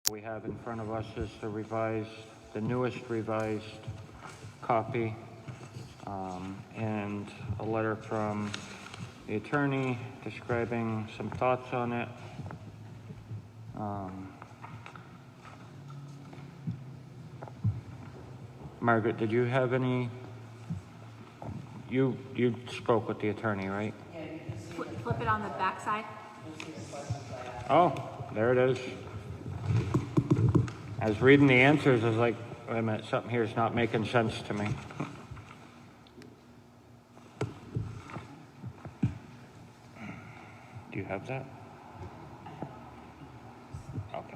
We have in front of us is the newest revised copy, and a letter from the attorney describing some thoughts on it. Margaret, did you have any? You spoke with the attorney, right? Yeah, you can see flip it on the back side. You'll see the questions I asked. Oh, there it is. I was reading the answers. I was like, wait a minute, something here is not making sense to me. Do you have that? Okay.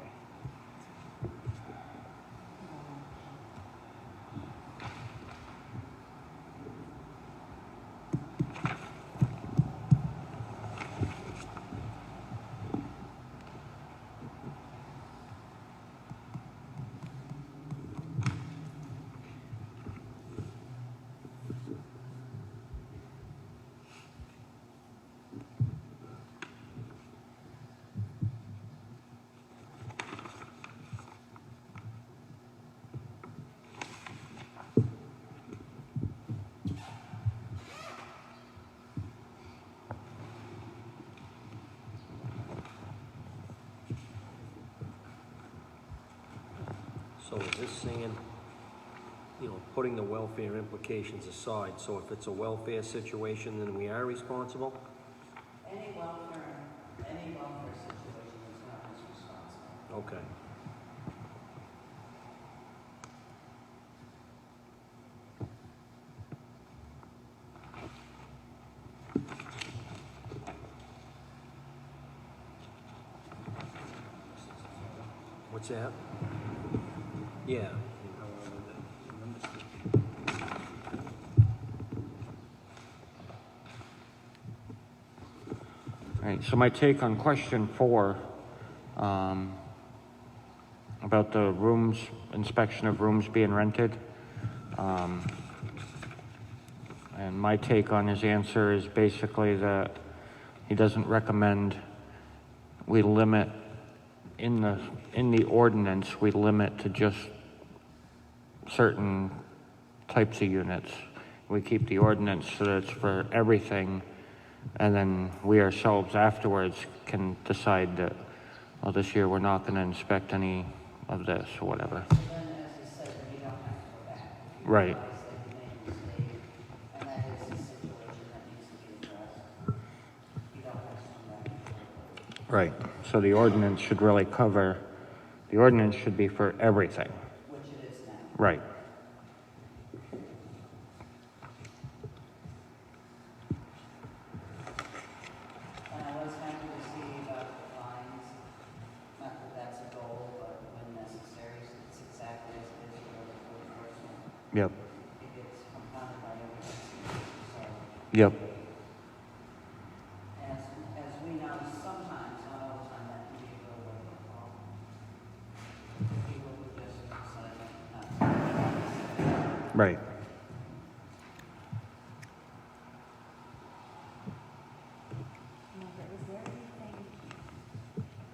So is this saying, putting the welfare implications aside, so if it's a welfare situation, then we are responsible? Any welfare situation is not as responsible. Okay. What's that? Yeah. All right, so my take on question 4, about the rooms, inspection of rooms being rented. And my take on his answer is basically that he doesn't recommend we limit in the ordinance, we limit to just certain types of units. We keep the ordinance so that it's for everything, and then we ourselves afterwards can decide that, well, this year we're not going to inspect any of this or whatever. So then, as you said, then you don't have to go back. If you Right. realize that you made a mistake, and that is a situation that needs to be addressed, you don't have to come back and forth, Right. So the ordinance should really cover, the ordinance should be for everything. which it is now. Right. And I was happy to see about the fines, not that that's a goal, but when necessary, it's exactly as it is for the code enforcement. Yep. It gets compounded by everything, so. Yep. As we know, sometimes, not all the time, that can be a real wake-up call. People who just decide not to. Right. Margaret,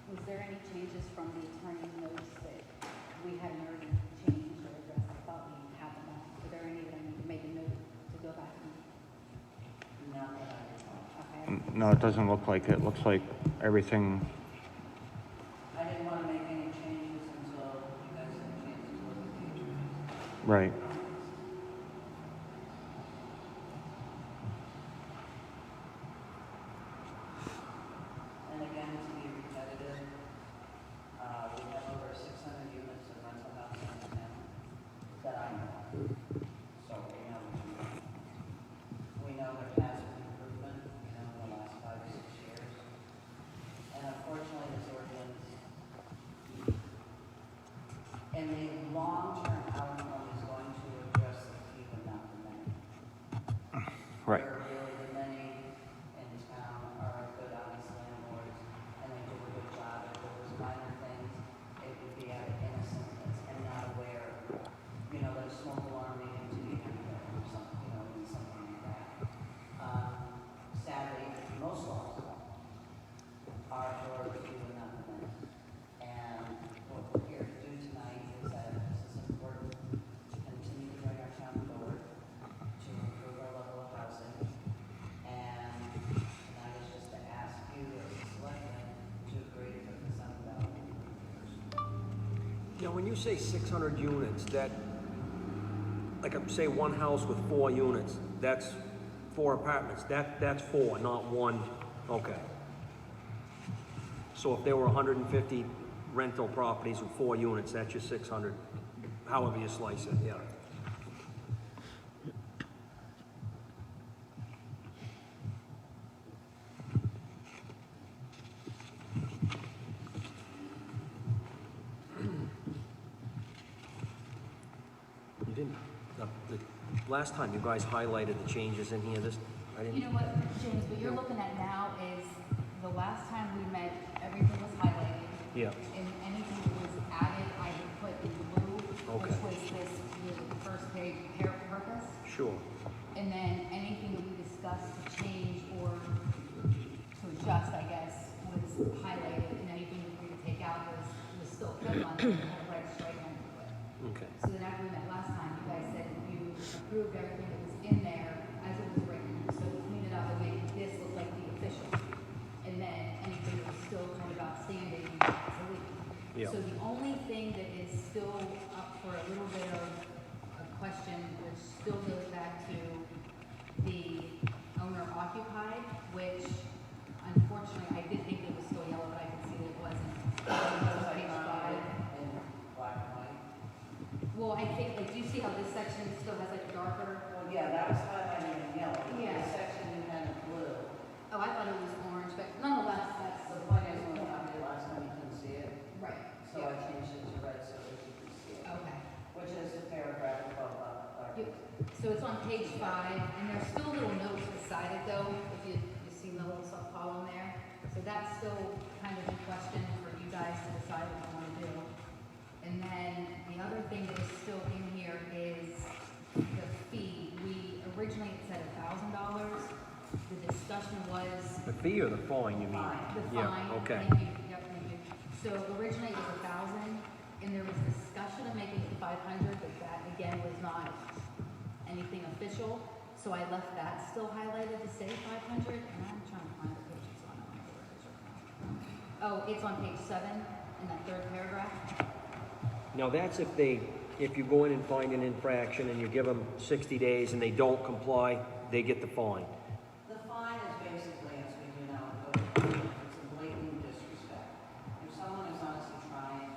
was there any changes from the attorney notes that we hadn't already changed or addressed? I thought we had them all. Were there any that I need to make a note to go back and, Not that I recall. okay? No, it doesn't look like it. It looks like everything. I didn't want to make any changes until you guys had a chance to look at the attorneys. Right. And again, to be repetitive, we have over 600 units of rental housing in town that I know of. So we know there has been improvement, in the last 5 or 6 years. And unfortunately, this ordinance, in the long-term outcome, is going to address the few and not the many. Right. Where really the many in town are good, honest landlords, and they do a good job. If there was minor things, it would be out of innocence and not aware, that a smoke alarm needed to be handled or something, something like that. Sadly, most laws are for the few and not the many. And what we're here Now, when you say 600 units, that, like, say one house with 4 units, that's 4 apartments, that's 4, not 1, okay. So if there were 150 rental properties with 4 units, that's your 600, however you slice it, yeah. You didn't, the last time you guys highlighted the changes in here, I didn't. You know what, James, what you're looking at now is the last time we met, everything was highlighted. Yeah. And anything that was added, I would put in blue, Okay. which was this, the first page, purpose. Sure. And then anything that we discussed to change or to adjust, I guess, was highlighted, and anything that we would take out was still put on, and had a red stripe under it. Okay. So then after we met last time, you guys said you approved everything that was in there as it was written, so we cleaned it up and made this look like the official. And then anything that was still kind of outstanding, you delete. Yeah. So the only thing that is still up for a little bit of a question, which still goes back to the owner occupied, which unfortunately, I did think it was still yellow, but I could see that it wasn't. It was on page 5. In black and white. Well, I think, like, do you see how this section still has like darker? Well, yeah, that was highlighted in yellow. Yeah. The section you had in blue. Oh, I thought it was orange, but nonetheless, that's The point is, when I did last time, you couldn't see it, right. so I changed it to red so that you could see it. Okay. Which is the paragraph above Yep. So it's on page 5, and there's still little notes beside it though, if you see the little sub column there. So that's still kind of in question for you guys to decide what you want to do. And then the other thing that is still in here is the fee. We originally it said $1,000. The discussion was The fee or the fine, you mean? the Yeah, fine. okay. Thank you. Yep, thank you. So originally it was 1,000, and there was discussion of making it 500, but that again was not anything official. So I left that still highlighted to say 500, and I'm trying to find the page it's on. I don't know where it is right now. Oh, it's on page 7 in that 3rd paragraph. Now, that's if you go in and find an infraction and you give them 60 days and they don't comply, they get the fine. The fine is basically, as we do now, it's a blatant disrespect. If someone is honestly trying,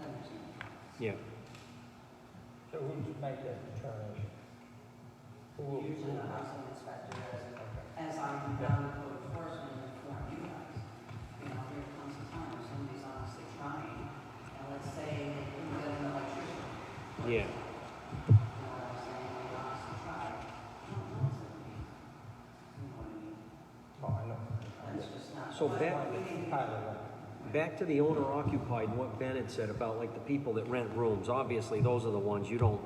then there's no fine. Yeah. So who's make that determination? Who will? Usually the housing inspector does, as I'm down to code enforcement and inform you guys. You know, here comes a time where somebody's honestly trying, and let's say they couldn't get an electrician. Yeah. You know what I'm saying, they honestly tried. No, no one's gonna be, you know what I mean? Oh, I know. That's just not. So But that- we need to- Highly likely. Back to the owner occupied, and what Ben had said about like the people that rent rooms. Obviously, those are the ones you don't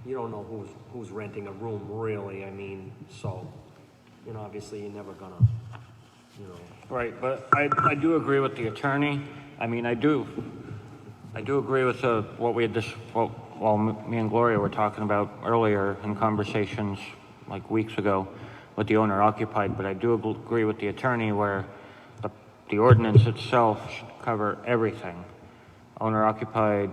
know who's renting a room really. I mean, so, you know, obviously you're never gonna, you know. Right, but I do agree with the attorney. I mean, I do agree with what we had me and Gloria were talking about earlier in conversations like weeks ago with the owner occupied, but I do agree with the attorney where the ordinance itself should cover everything. Owner occupied,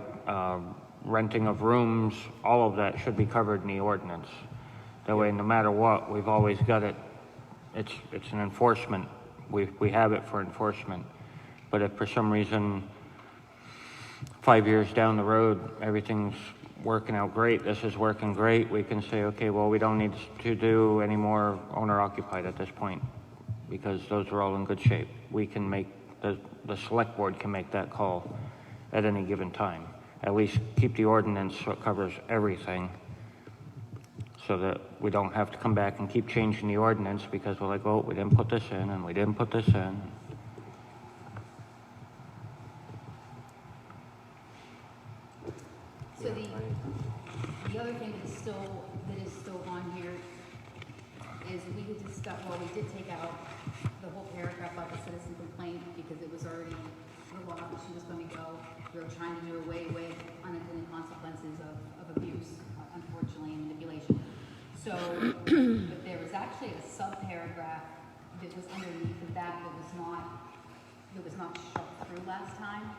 renting of rooms, all of that should be covered in the ordinance. That way, no matter what, we've always got it, it's an enforcement. We have it for enforcement. But if for some reason 5 years down the road, everything's working out great, this is working great, we can say, okay, well, we don't need to do any more owner occupied at this point because those are all in good shape. We can make, the select board can make that call at any given time. At least keep the ordinance so it covers everything so that we don't have to come back and keep changing the ordinance because we're like, oh, we didn't put this in and we didn't put this in. So the other thing that is still on here is we did discuss, well, we did take out the whole paragraph about the citizen complaint because it was already the law that she was going to go. We were trying to do away with unintended consequences of abuse, unfortunately, and manipulation. So, but there was actually a sub-paragraph that was underneath of that was not struck through last time.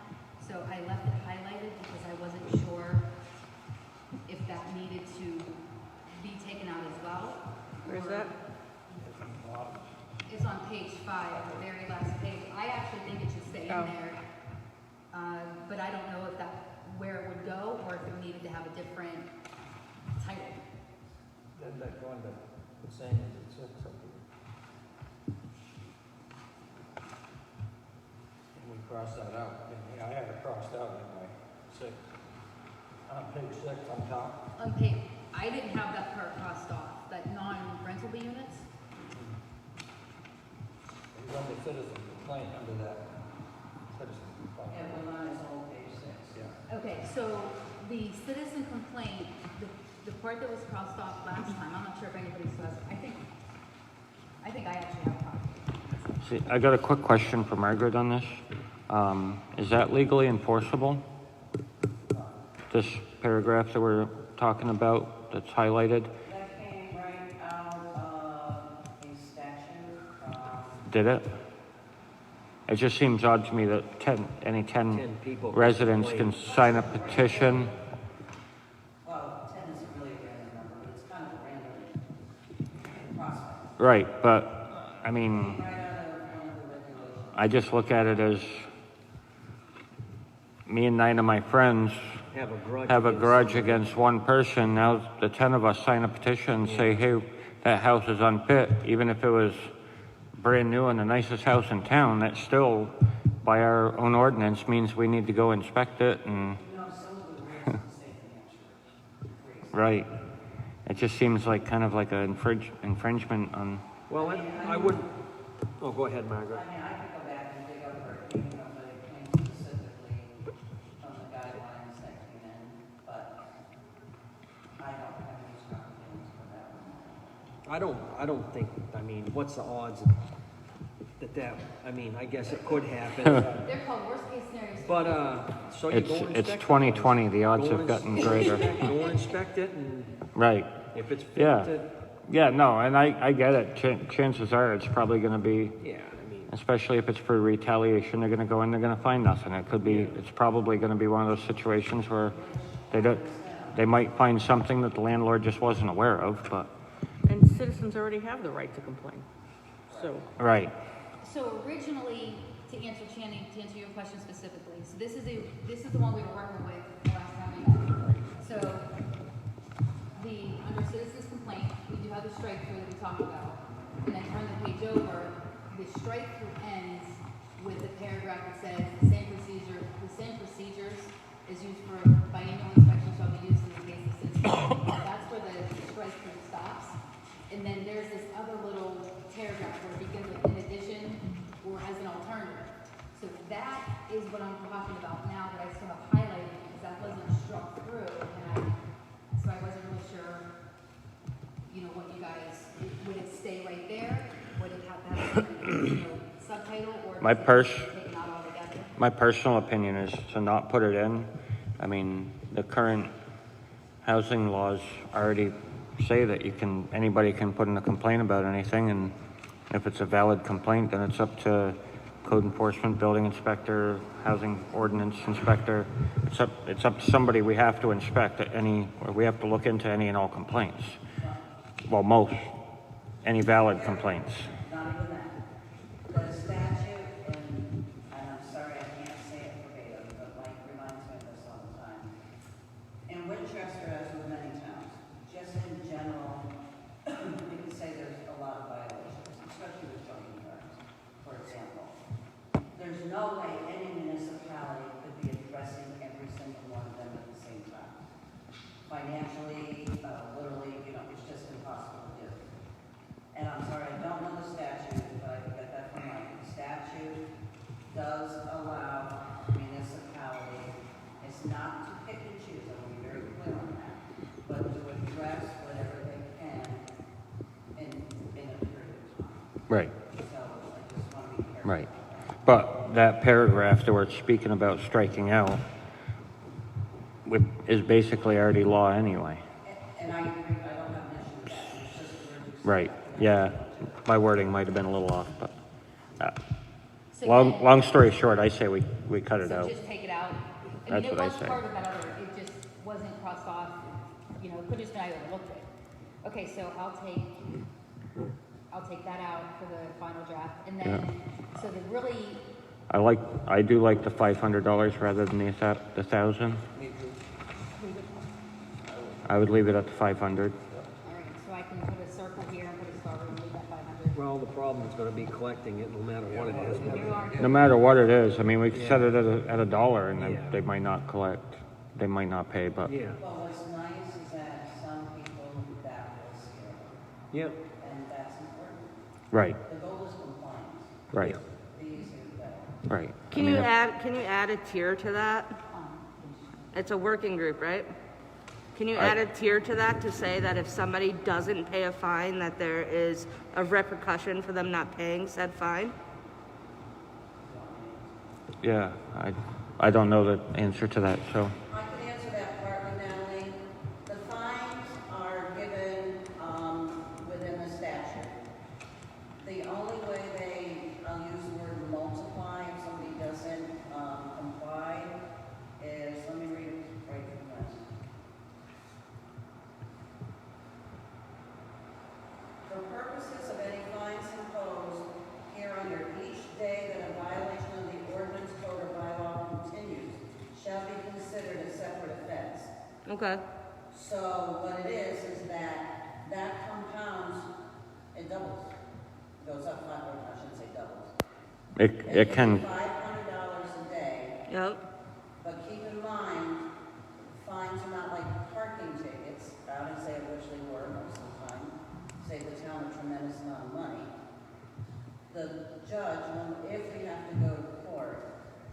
So I left it highlighted because I wasn't sure if that needed to be taken out as well. Where's or- that? It's on page 5, the very last page. I actually think it should stay in Oh. there. But I don't know if where it would go, or if it needed to have a different title. Then that going to the same as it said something. And we cross that out. I have it crossed out anyway. 6. On page 6 on top. On page, I didn't have that part crossed off, that non-rentable units. It's under citizen complaint under that. Citizen complaint. Yeah, we're on his whole page 6. Yeah. Okay, so the citizen complaint, the part that was crossed off last time, I'm not sure if anybody still has, I think I actually have a copy. See, I got a quick question for Margaret on this. Is that legally enforceable? This paragraph that we're talking about that's highlighted, That came right out of a statute, did it? It just seems odd to me that any 10 10 people. residents can complain. sign a petition. well, 10 isn't really a random number, but it's kind of a random prospect. Right, but, I mean, Right out of one of the regulations. I just look at it as me and 9 of my friends Have a grudge. have a against grudge somebody. against one person. Now the 10 of us sign a petition and say, hey, that house is unfit. Even if it was brand new and the nicest house in town, that still, by our own ordinance, means we need to go inspect it and, Some of the rules in the state of New Hampshire. right. It just seems like kind of like an infringement on, Well, I would, oh, go ahead, Margaret. I mean, I could go back and dig up her, even though it came specifically from the guidelines that came in, but I don't have any strong feelings for that one. I don't think, I mean, what's the odds that, I mean, I guess it could happen. They're called worst case scenarios. But, so you go and it's inspect it. 2020, the odds Go have and gotten ins- greater. Go and inspect it, and Right. if it's fit Yeah. to, Yeah, no, and I get it. Chances are it's probably going to be, yeah, I mean, especially if it's for retaliation, they're going to go in, they're going to find nothing. It could be, it's probably going to be one of those situations where they might find something that the landlord just wasn't aware of, but, And citizens already have the right to complain. So, right. So originally, to answer Channing, to answer your question specifically, so this is the one we were working with the last time we met. So, under citizens complaint, we do have the strike through that we talked about. And then turn the page over, the strike through ends with the paragraph that says, the same procedures is used for biannual inspection shall be used in the case of citizen complaint. That's where the strike through stops. And then there's this other little paragraph where it begins with in addition or as an alternative. So that is what I'm talking about now that I still have highlighted because that wasn't struck through so I wasn't really sure, what you guys, would it stay right there? Would it have to have a different, subtitle or? My does it get taken out altogether? My personal opinion is to not put it in. I mean, the current housing laws already say that anybody can put in a complaint about anything, and if it's a valid complaint, then it's up to code enforcement, building inspector, housing ordinance inspector. It's up to somebody we have to inspect or we have to look into any and all complaints. Well, any valid complaints. Not even that. The statute, and I'm sorry, I can't say it verbatim, but Mike reminds me of this all the time. In Winchester, as with many towns, just in general, we can say there's a lot of violations, especially with joint terms, for example. There's no way any municipality could be addressing every single one of them at the same time. Financially, literally, it's just impossible to do. And I'm sorry, I don't know the statute, but I got that from Mike. The statute does allow municipality, it's not to pick and choose, I want to be very clear on that, but to address whatever they can in a period of time. Right. So I just want to be careful. Right. But that paragraph that we're speaking about striking out is basically already law anyway. And I agree, I don't have an issue with that, it's just we're just. Right. Yeah. My wording might have been a little off, but So Long, then- long story short, I say we cut it So out. just take it out. I That's mean, it what I was say. part of that other, it just wasn't crossed off, you know, it could have just been I overlooked it. Okay, so I'll take that out for the final draft, and then, so the really, I do like the $500 rather than the 1,000. I would leave it at the 500. all right, so I can put a circle here and put a star and leave that 500. Well, the problem is gonna be collecting it no matter what it is. You are, No matter what it is, I mean, we could set it at a dollar and Yeah. they might not collect, they might not pay, but Yeah, Well, what's nice is that some people that will scare them, yeah, and that's important. right, The goal is compliance, right, the easier the better. right. Can you add a tier to that? It's a working group, right? Can you add a tier to that to say that if somebody doesn't pay a fine, that there is a repercussion for them not paying said fine? Yeah, I don't know the answer to that, so, I can answer that partly, Natalie. The fines are given, within the statute. The only way I'll use the word multiply if somebody doesn't, comply is, let me read it right from this. For purposes of any fines imposed hereunder, each day that a violation of the ordinance, code, or bylaw continues shall be considered a separate offense. Okay. So what it is that compounds, it doubles. Goes up five, or I shouldn't say doubles. it can, $500 a day, Yep. but keep in mind, fines are not like parking tickets. I would say which they were most of the time. Save the town a tremendous amount of money. The judge, if we have to go to court,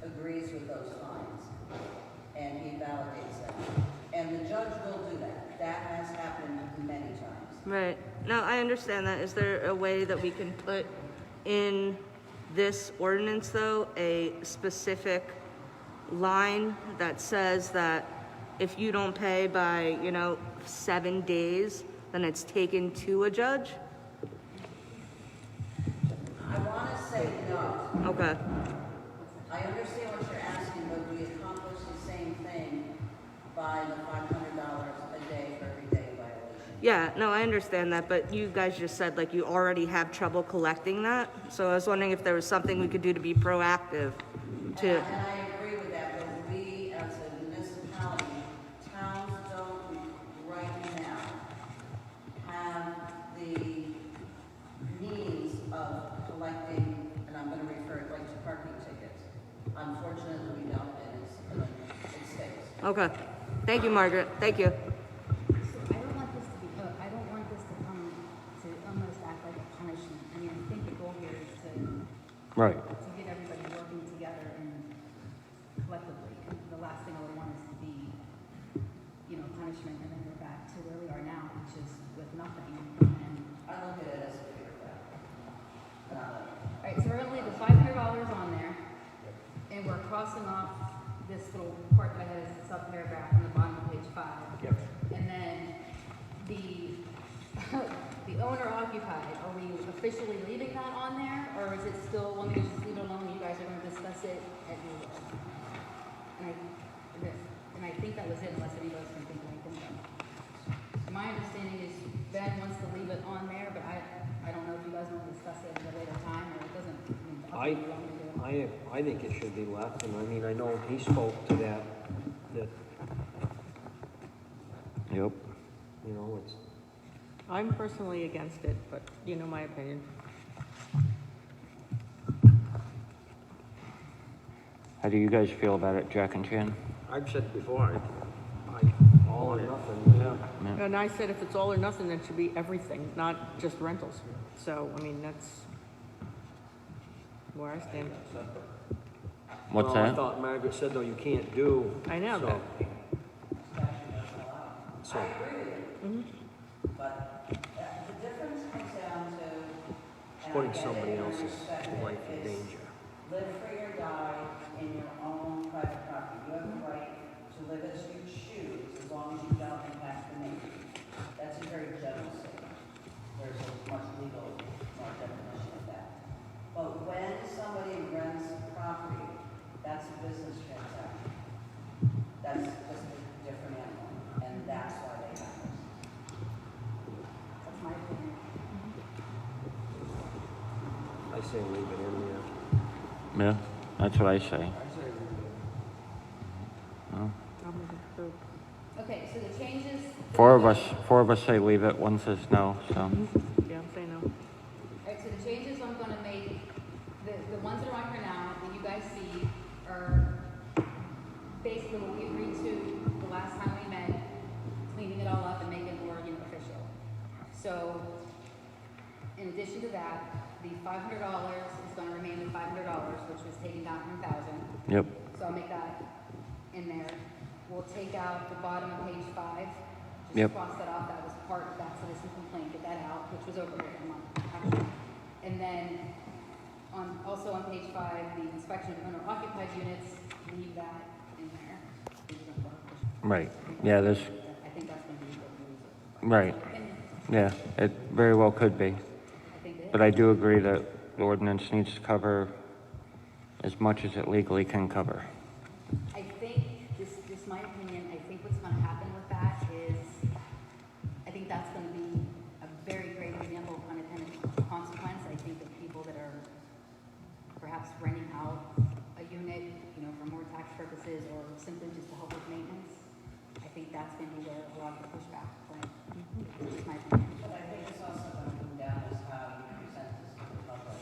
agrees with those fines, and he validates them. And the judge will do that. That has happened many times. Right. No, I understand that. Is there a way that we can put in this ordinance, though, a specific line that says that if you don't pay by, 7 days, then it's taken to a judge? I want to say no. Okay. I understand what you're asking, but we accomplish the same thing by the $500 a day for every day violation. Yeah, no, I understand that, but you guys just said like you already have trouble collecting that. So I was wondering if there was something we could do to be proactive to, And I agree with that, but we, as a municipality, towns don't right now have the means of collecting, and I'm gonna refer it like to parking tickets. Unfortunately, we don't, and it stays. okay. Thank you, Margaret. Thank you. So I don't want this to be, I don't want this to come to almost act like a punishment. I mean, I think the goal here is to right. get everybody working together and collectively. And the last thing I would want is to be, punishment, and then we're back to where we are now, which is with nothing. And, I look at it as a fear factor. all right, so we're gonna leave the $500 on there, and we're crossing off this little part that has a sub-paragraph on the bottom of page 5. Yep. And then the, the owner occupied, are we officially leaving that on there, or is it still, want me to just leave it alone, you guys are gonna discuss it at your will? And I think that was it, unless anybody else can think of anything else. My understanding is Ben wants to leave it on there, but I don't know if you guys want to discuss it at a later time, or it doesn't, up to you, you want me to do it. I think it should be left, and I mean, I know he spoke to that, Yep. it's, I'm personally against it, but you know my opinion. How do you guys feel about it, Jack and Jan? I've said before, all or nothing, yeah. And I said if it's all or nothing, then it should be everything, not just rentals. So, I mean, that's where I stand. What's Well, I that? thought Margaret said, though, you can't do. I know so- that. So, But the difference comes down to. and I putting get it, somebody and I else's respect it, life in is danger. Live free or die in your own private property. You have the right to live as you choose, as long as you don't impact the nature. That's a very general statement. There's a much legal definition of that. But when somebody rents That's a business transaction. That's just a different animal, and that's why they have this. That's my opinion. I say leave it in there. Yeah, that's what I say. I say leave Oh. Okay, so the changes. Four of us say leave it, one says no, so. Yeah, I'm saying no. Alright, so the changes I'm gonna make, the ones that are on here now, that you guys see, are basically what we agreed to the last time we met, cleaning it all up and making it more, official. So, in addition to that, the $500 is gonna remain the $500, which was taken down from 1,000. Yep, So I'll make that in there. We'll take out the bottom of page 5. Just Yep. cross that off, that was part of that citizen complaint, get that out, which was over here a month, actually. And then, also on page 5, the inspection of owner occupied units, leave that in there. right. Yeah, there's, I think that's gonna be what we use. right. Yeah, it very well could be. I think it But I do agree that the ordinance needs to cover as much as it legally can cover. I think, this is my opinion, I think what's gonna happen with that is, I think that's gonna be a very great example of unintended consequence. I think that people that are perhaps renting out a unit, for more tax purposes or simply just to help with maintenance, I think that's gonna be where a lot of the pushback, right? Which is my opinion. But I think it's also going to come down as how you present this to the public.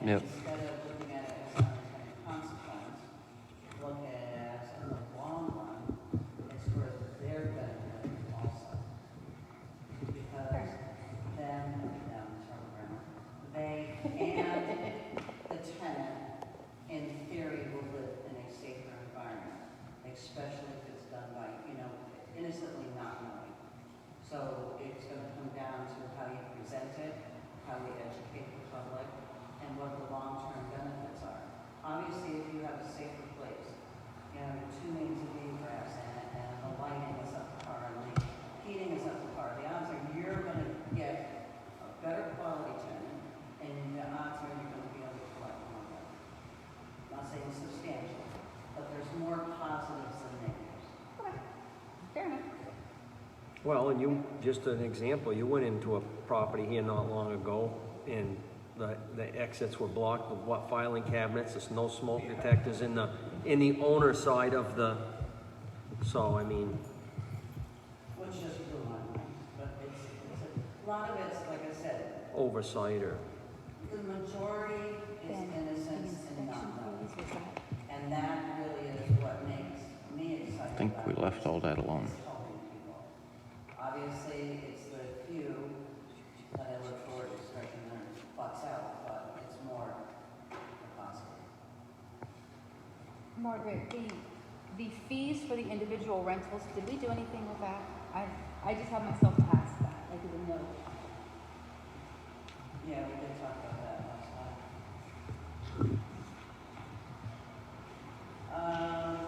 And Yep. instead of looking at it as unintended consequence, look at it as in the long run, it's for their benefit also. Because then, turn around, they and the tenant, in theory, will live in a safer environment, especially if it's done by, innocently not knowing. So it's going to come down to how you present it, how you educate the public, and what the long-term benefits are. Obviously, if you have a safer place, two means of egress, and the lighting is up to par, and the heating is up to par, the odds are you're going to get a better quality tenant, and the odds are you're going to be able to collect more money. I'm not saying substantial, but there's more positives than negatives. Fair enough. Well, and you, just an example, you went into a property here not long ago, and the exits were blocked with what, filing cabinets, there's no smoke detectors in the owner side of the, so, I mean, Which just blew my mind, but a lot of it's, like I said, oversight or, the majority is innocence and not knowing. And that really is what makes me excited. I think we about left this, all that alone. is helping people. Obviously, it's the few that I look forward to striking their butts out, but it's more possible. Margaret, the fees for the individual rentals, did we do anything with that? I just have myself ask that, I didn't know. Yeah, we did talk about that last time.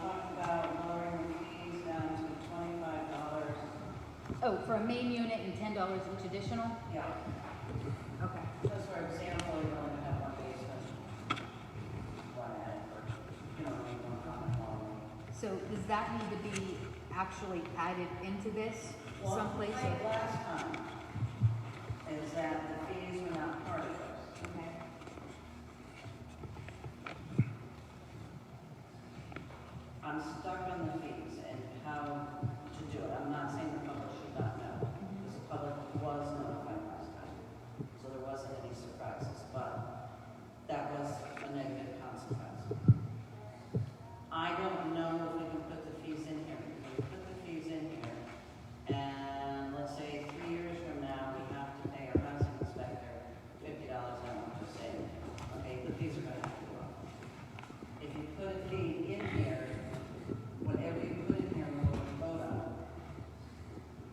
Talked about lowering the fees down to $25. Oh, for a main unit and $10 each additional? Yeah, Okay. just for example, you're going to have one basement, one attic, or, maybe one common hall. So does that need to be actually added into this someplace? Well, like last time, is that the fees were not part of this. Okay. I'm stuck on the fees and how to do it. I'm not saying the public should not know, because the public was notified last time, so there wasn't any surprises, but that was a negative consequence. I don't know if we can put the fees in here. If we put the fees in here, and let's say 3 years from now, we have to pay our housing inspector $50 an hour, just saying, okay, the fees are gonna have to go up. If you put a fee in here, whatever you put in here, we're going to vote on.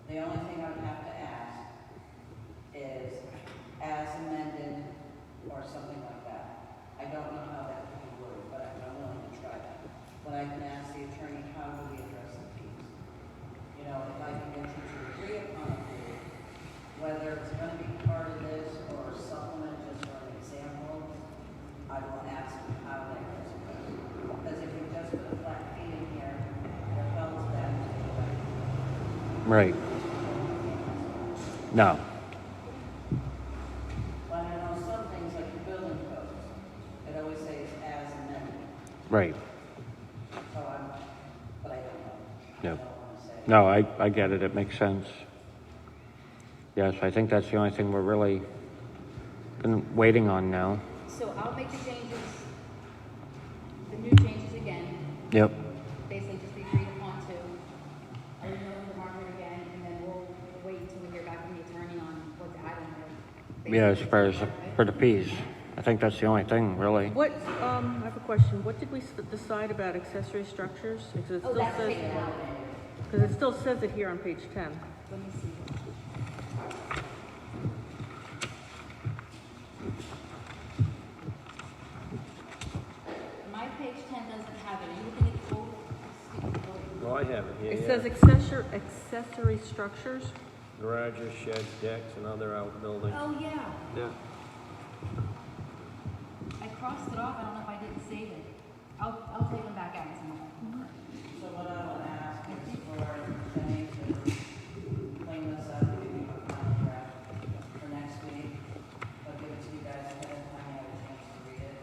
The only thing I would have to ask is as amended or something like that. I don't know how that could be worded, but I'm willing to try that. What I can Right. No. But I know some things like the building codes, it always says as amended, Right. so but I don't know. Yeah. I don't wanna say. No, I get it. It makes sense. Yes, I think that's the only thing we're really waiting on now. So I'll make the changes, the new changes again, Yep. basically just agreed upon to. I'll email them to Margaret again, and then we'll wait until we hear back from the attorney on what the item is. Yeah, as far as for the fees. I think that's the only thing, really. What, I have a question. What did we decide about accessory structures? Because it Oh, still that's says, taken out. because it still says it here on page 10. Let me see. My page 10 doesn't have it. Are you looking at the old? No, I have it here, It yeah. says accessory structures. Garages, sheds, decks, and other outbuildings. Oh, yeah. Yeah. I crossed it off. I don't know if I didn't save it. I'll take them back out tomorrow. So what I would ask is for Jenny to clean this up, give me a contract for next week. I'll give it to you guys ahead of time, you have a chance to read it.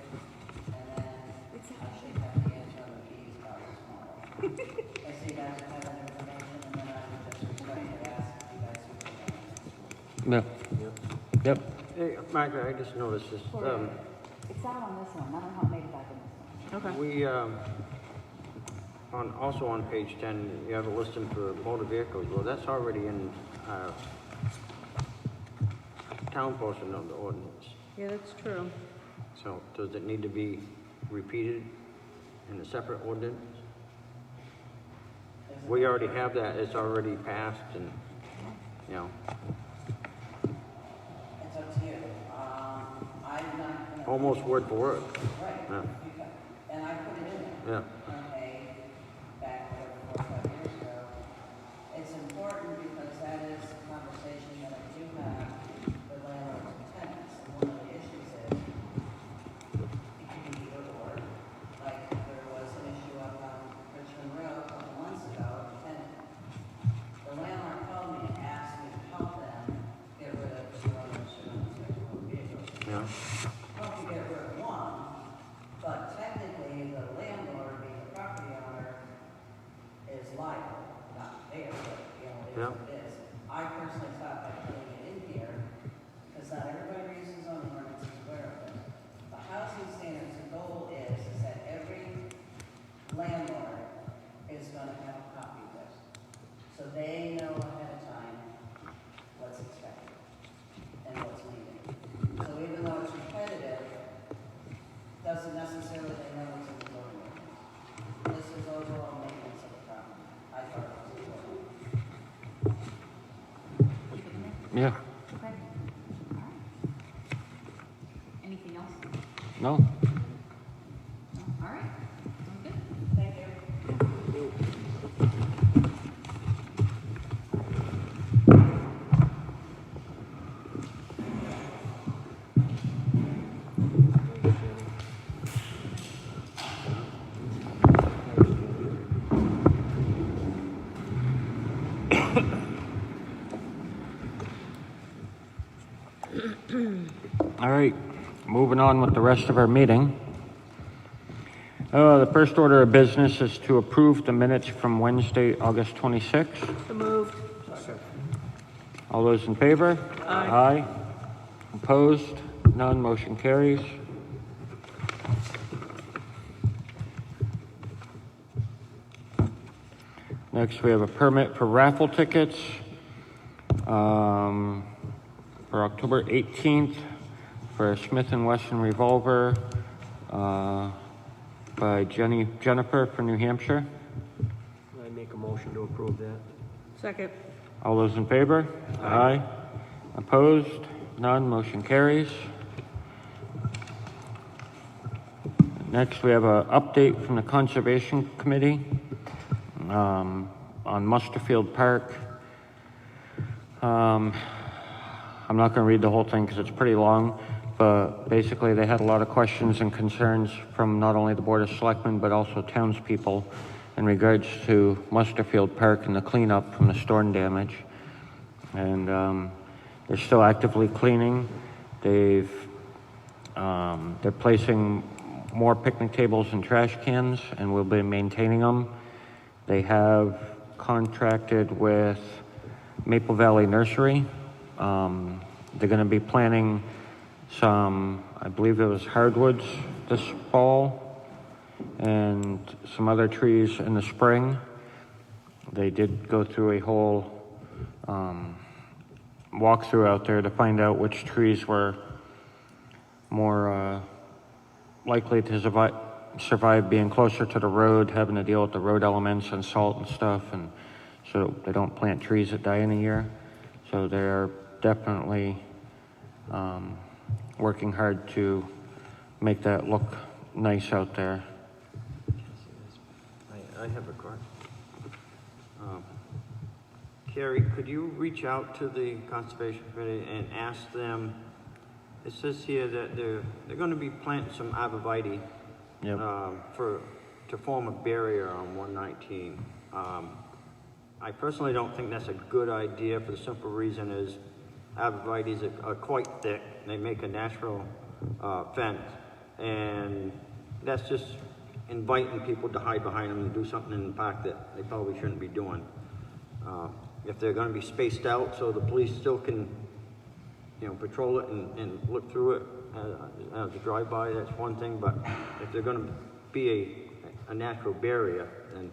And then I should have the answer on the fees probably tomorrow. I see you guys have that information, and then I would just request to ask if you guys would put that on. Yep. Yep. Hey, Margaret, I just noticed this, It's not on this one, I don't know how it made it back in this one. Okay. we, also on page 10, you have a listing for motor vehicles. Well, that's already in, town portion of the ordinance. Yeah, that's true. So does it need to be repeated in a separate ordinance? We already have that, it's already passed and, you know, It's up to you. I'm not gonna. almost word for word. Right. Yeah. And I put it in there. Yeah. Okay, back whatever, 4 or 5 years ago. It's important because that is a conversation that I do have with landlords and tenants. And one of the issues is, it can be either or. Like, there was an issue up on Richmond Road a couple months ago, a tenant. The landlord called me and asked me to help them get rid of 200 vehicles. Yeah. Help you get rid of one, but technically, the landlord, being the property owner, is liable, not fair, but, you know, it is Yeah. what it is. I personally thought by putting it in here, because not everybody reads the zoning ordinance is aware of it. The housing standards, the goal is that every landlord is gonna have a copy of this. So they know ahead of time what's expected and what's needed. So even though it's repetitive, doesn't necessarily they know what's in the zoning ordinance. This is overall maintenance of the property. I thought it was important. Keep it in there? Yeah. Okay. All right. Anything else? No? No? All right. Sounds good. Thank you. All right, moving on with the rest of our meeting. The first order of business is to approve the minutes from Wednesday, August 26th. So moved. All those in favor? Aye. Opposed? None, motion carries. Next, we have a permit for raffle tickets for October 18th for Smith & Wesson Revolver by Jennifer for New Hampshire. I make a motion to approve that. Second. All those in favor? Aye. Opposed? None, motion carries. Next, we have an update from the Conservation Committee on Musterfield Park. I'm not going to read the whole thing because it's pretty long, but basically they had a lot of questions and concerns from not only the Board of Selectmen but also townspeople in regards to Musterfield Park and the cleanup from the storm damage. And they're still actively cleaning. They're placing more picnic tables and trash cans, and we'll be maintaining them. They have contracted with Maple Valley Nursery. They're going to be planting some, I believe it was hardwoods this fall, and some other trees in the spring. They did go through a whole walkthrough out there to find out which trees were more likely to survive being closer to the road, having to deal with the road elements and salt and stuff, and so they don't plant trees that die in a year. So they're definitely working hard to make that look nice out there. I have a question. Carrie, could you reach out to the Conservation Committee and ask them, it says here that they're going to be planting some arborvitae Yep. to form a barrier on 119. I personally don't think that's a good idea for the simple reason is arborvitaes are quite thick. They make a natural fence, and that's just inviting people to hide behind them and do something in the park that they probably shouldn't be doing. If they're going to be spaced out so the police still can, patrol it and look through it as a drive-by, that's one thing. But if they're going to be a natural barrier, then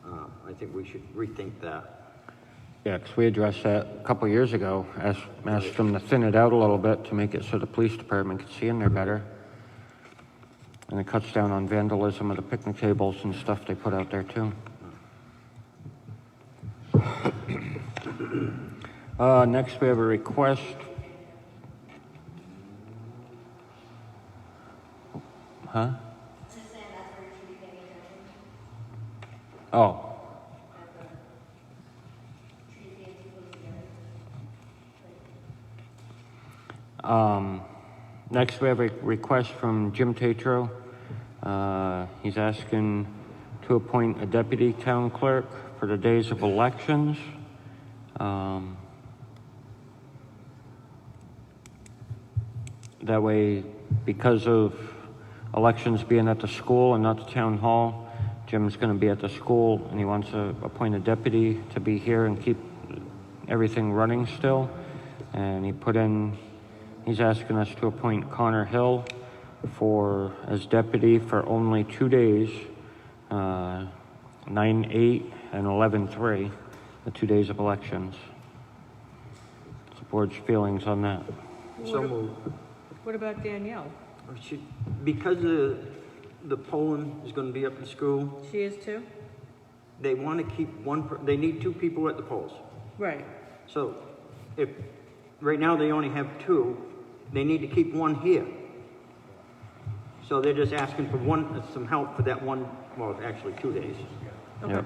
I think we should rethink that. Yeah, because we addressed that a couple of years ago, asked them to thin it out a little bit to make it so the police department could see in there better. And it cuts down on vandalism of the picnic tables and stuff they put out there too. Next we have a request. Huh? Oh. Next we have a request from Jim Tatro. He's asking to appoint a deputy town clerk for the days of elections. That way, because of elections being at the school and not the town hall, Jim's going to be at the school, and he wants to appoint a deputy to be here and keep everything running still. And he's asking us to appoint Connor Hill as deputy for only 2 days, 9/8 and 11/3, the 2 days of elections. What's the board's feelings on that? So moved. What about Danielle? Because the polling is going to be up at school, She is too? they want to keep they need 2 people at the polls. Right. So if right now they only have 2, they need to keep 1 here. So they're just asking for some help for that one, well, actually 2 days. Okay. Yep.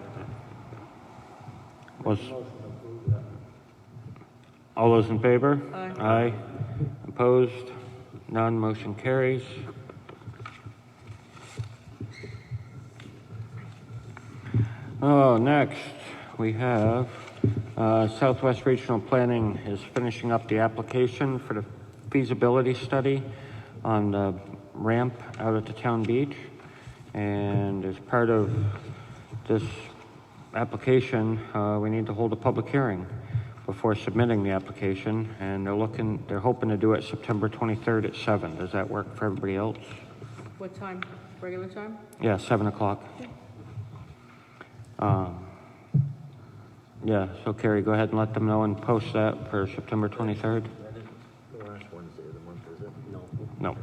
All those in favor? Aye. Aye. Opposed? None. Motion carries. Next, we have Southwest Regional Planning is finishing up the application for the feasibility study on the ramp out at the town beach. And as part of this application, we need to hold a public hearing before submitting the application, and they're hoping to do it September 23rd at 7. Does that work for everybody else? What time? Regular time? Yeah, 7 o'clock. Yeah, so Carrie, go ahead and let them know and post that for September 23rd. The last Wednesday of the month, is it? No. No.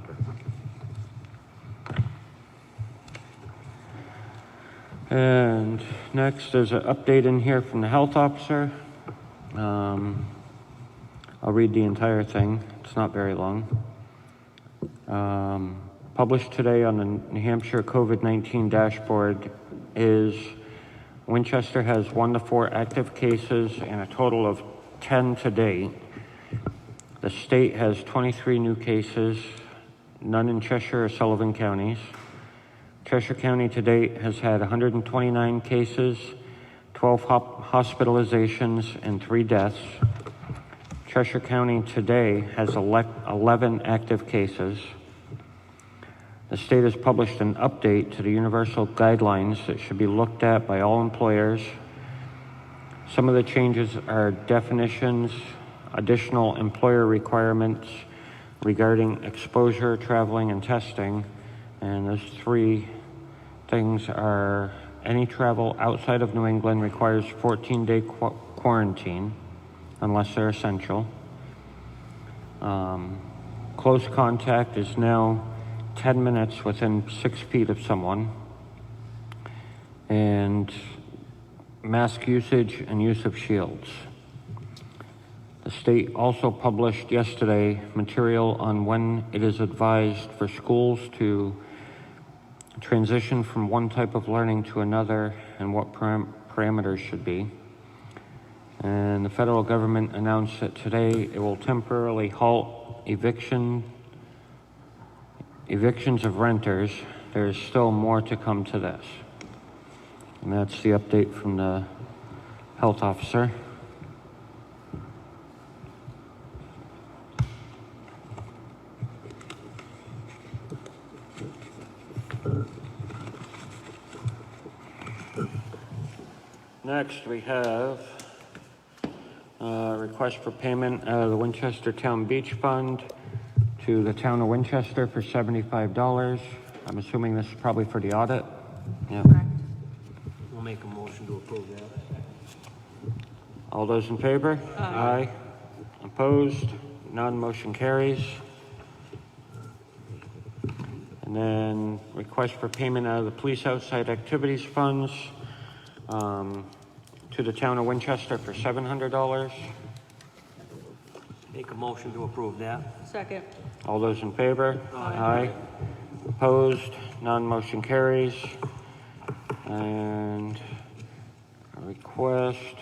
And next, there's an update in here from the health officer. I'll read the entire thing. It's not very long. Published today on the New Hampshire COVID-19 dashboard is Winchester has 1 to 4 active cases and a total of 10 to date. The state has 23 new cases, none in Cheshire or Sullivan counties. Cheshire County to date has had 129 cases, 12 hospitalizations, and 3 deaths. Cheshire County today has 11 active cases. The state has published an update to the universal guidelines that should be looked at by all employers. Some of the changes are definitions, additional employer requirements regarding exposure, traveling, and testing. And those 3 things are: any travel outside of New England requires 14-day quarantine unless they're essential. Close contact is now 10 minutes within 6 feet of someone. And mask usage and use of shields. The state also published yesterday material on when it is advised for schools to transition from one type of learning to another and what parameters should be. And the federal government announced that today it will temporarily halt evictions of renters. There's still more to come to this. And that's the update from the health officer. Next, we have a request for payment out of the Winchester Town Beach Fund to the town of Winchester for $75. I'm assuming this is probably for the audit. Yeah. We'll make a motion to approve that. All those in favor? Aye. Opposed? None. Motion carries. And then request for payment out of the Police Outside Activities Funds to the town of Winchester for $700. Make a motion to approve that. Second. All those in favor? Aye. Opposed? None. Motion carries. And a request,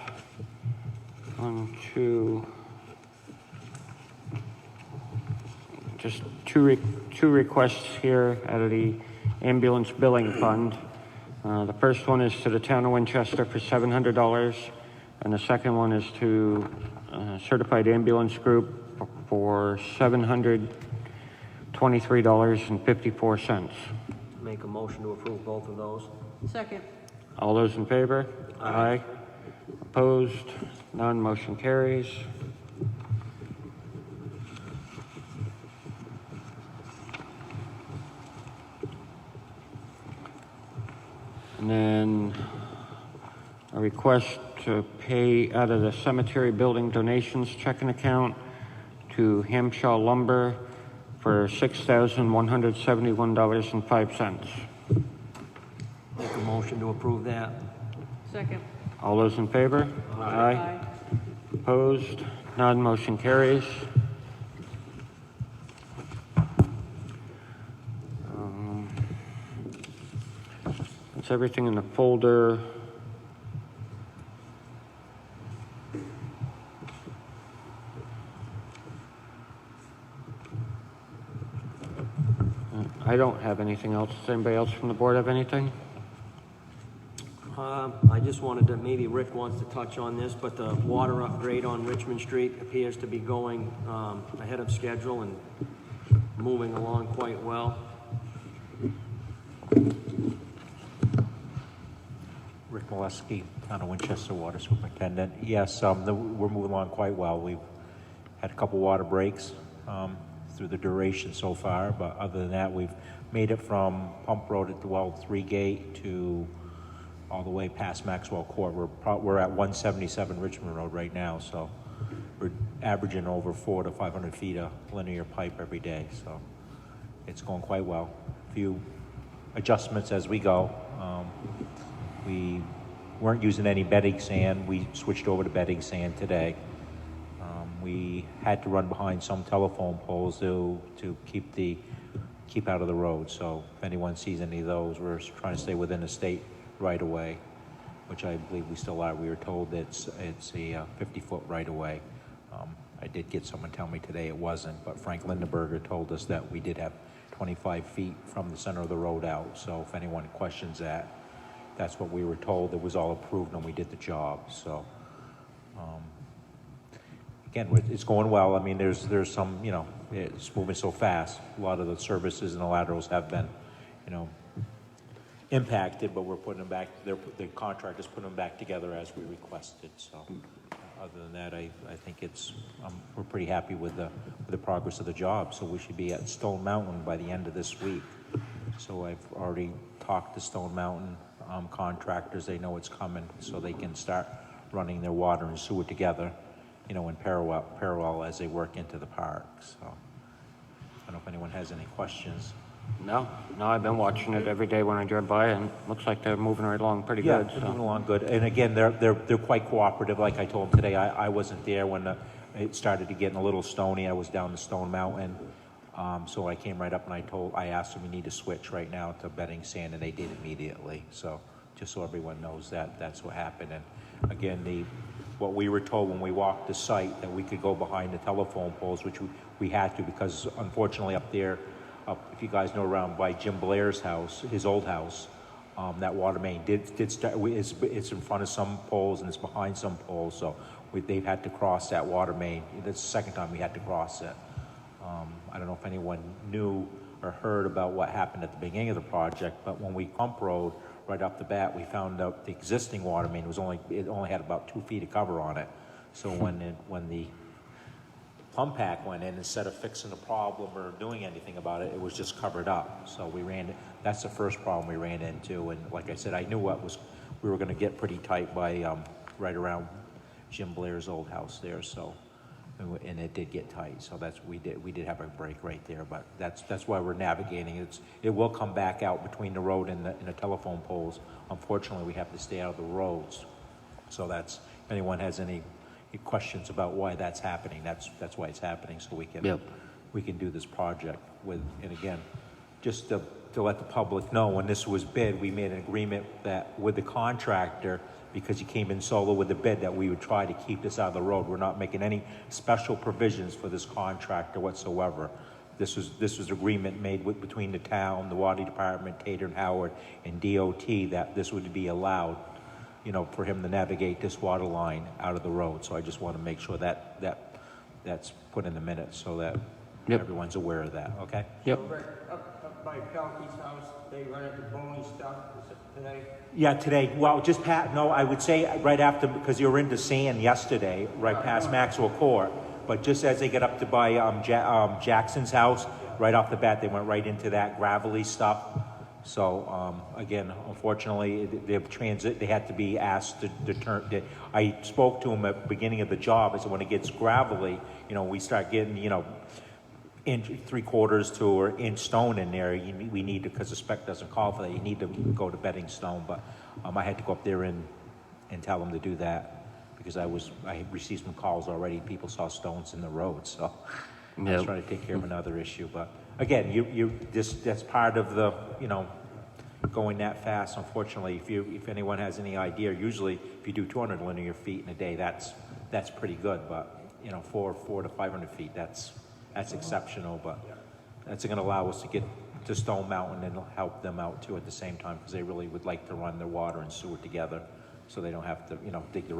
just two requests here out of the ambulance billing fund. The first one is to the town of Winchester for $700, and the second one is to Certified Ambulance Group for $723.54. Make a motion to approve both of those. Second. All those in favor? Aye. Opposed? None. Motion carries. And then a request to pay out of the cemetery building donations checking account to Hampshire Lumber for $6,171.05. Make a motion to approve that. Second. All those in favor? Aye. Opposed? None. Motion carries. That's everything in the folder. I don't have anything else. Does anybody else from the board have anything? I just wanted to, maybe Rick wants to touch on this, but the water upgrade on Richmond Street appears to be going ahead of schedule and moving along quite well. Rick Molesky, Town of Winchester Water Superintendent. Yes, we're moving along quite well. We've had a couple water breaks through the duration so far, but other than that, we've made it from Pump Road at the Well 3 Gate to all the way past Maxwell Court. We're at 177 Richmond Road right now, so we're averaging over 400 to 500 feet of linear pipe every day, so it's going quite well. A few adjustments as we go. We weren't using any bedding sand. We switched over to bedding sand today. We had to run behind some telephone poles to keep out of the road. So if anyone sees any of those, we're trying to stay within the state right of way, which I believe we still are. We were told that it's a 50-foot right of way. I did get someone tell me today it wasn't, but Frank Lindenberger told us that we did have 25 feet from the center of the road out. So if anyone questions that, that's what we were told. It was all approved and we did the job, so. Again, it's going well. I mean, there's some, you know, it's moving so fast. A lot of the services and the laterals have been, you know, impacted, but we're putting them back, the contractor's putting them back together as we requested, so. Other than that, I think it's, we're pretty happy with the progress of the job, so we should be at Stone Mountain by the end of this week. So I've already talked to Stone Mountain contractors, they know it's coming, so they can start running their water and sewer together, you know, in parallel as they work into the park, so. I don't know if anyone has any questions. No, I've been watching it every day when I drive by, and looks like they're moving right along pretty Yeah, good, they're moving so. along good. And again, they're quite cooperative. Like I told them today, I wasn't there when it started to get a little stony. I was down the Stone Mountain. So I came right up and I asked them, we need to switch right now to bedding sand, and they did immediately. So just so everyone knows that, that's what happened. And again, what we were told when we walked the site, that we could go behind the telephone poles, which we had to, because unfortunately up there, if you guys know, around by Jim Blair's house, his old house, that water main did start, it's in front of some poles and it's behind some poles, so they've had to cross that water main. That's the second time we had to cross it. I don't know if anyone knew or heard about what happened at the beginning of the project, but when we pump road right off the bat, we found out the existing water main it only had about 2 feet of cover on it. So when the pump pack went in, instead of fixing the problem or doing anything about it, it was just covered up. So that's the first problem we ran into. And like I said, I knew we were gonna get pretty tight by, right around Jim Blair's old house there, so. And it did get tight, so we did have a break right there, but that's why we're navigating. It will come back out between the road and the telephone poles. Unfortunately, we have to stay out of the roads. So if anyone has any questions about why that's happening, that's why it's happening, so we can do this project and again, just to let the public know, when this was bid, we made an agreement that with the contractor, because he came in solo with the bid, that we would try to keep this out of the road. We're not making any special provisions for this contractor whatsoever. This was agreement made between the town, the water department, Tater and Howard, and DOT, that this would be allowed, you know, for him to navigate this water line out of the road. So I just want to make sure that's put in the minutes so that everyone's aware of that, okay? Yep. Rick, up by Pelkey's house, they run into bony stuff, is it today? Yeah, today, well, I would say right after, because you were into sand yesterday, right past Maxwell Court, but just as they get up to by Jackson's house, right off the bat, they went right into that gravelly stuff. So, again, unfortunately, they had to be asked to turn. I spoke to them at the beginning of the job. I said, when it gets gravelly, you know, we start getting, you know, inch 3/4 to an inch stone in there, we need to, because the spec doesn't call for that, you need to go to bedding stone. But I had to go up there and tell them to do that, because I received some calls already. People saw stones in the road, so I was trying to take care of another issue. But again, that's part of the, you know, going that fast. Unfortunately, if anyone has any idea, usually if you do 200 linear feet in a day, that's pretty good. But you know, 400 to 500 feet, that's exceptional. But that's going to allow us to get to Stone Mountain and help them out too at the same time, because they really would like to run their water and sewer together, so they don't have to, you know, dig the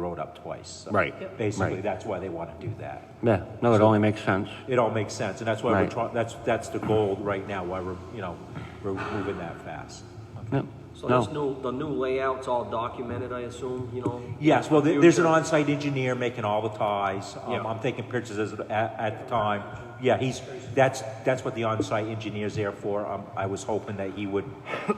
road up twice. So Right. Basically, Right. that's why they want to do that. Yeah, no, it only makes sense. It all makes sense, and that's why Right. that's the goal right now. Why we're moving that fast. Yep. So No. the new layout's all documented, I assume, you know? Yes, well, Future. there's an on-site engineer making all the ties. Yeah. I'm taking pictures at the time. Yeah, that's what the on-site engineer's there for. I was hoping that he would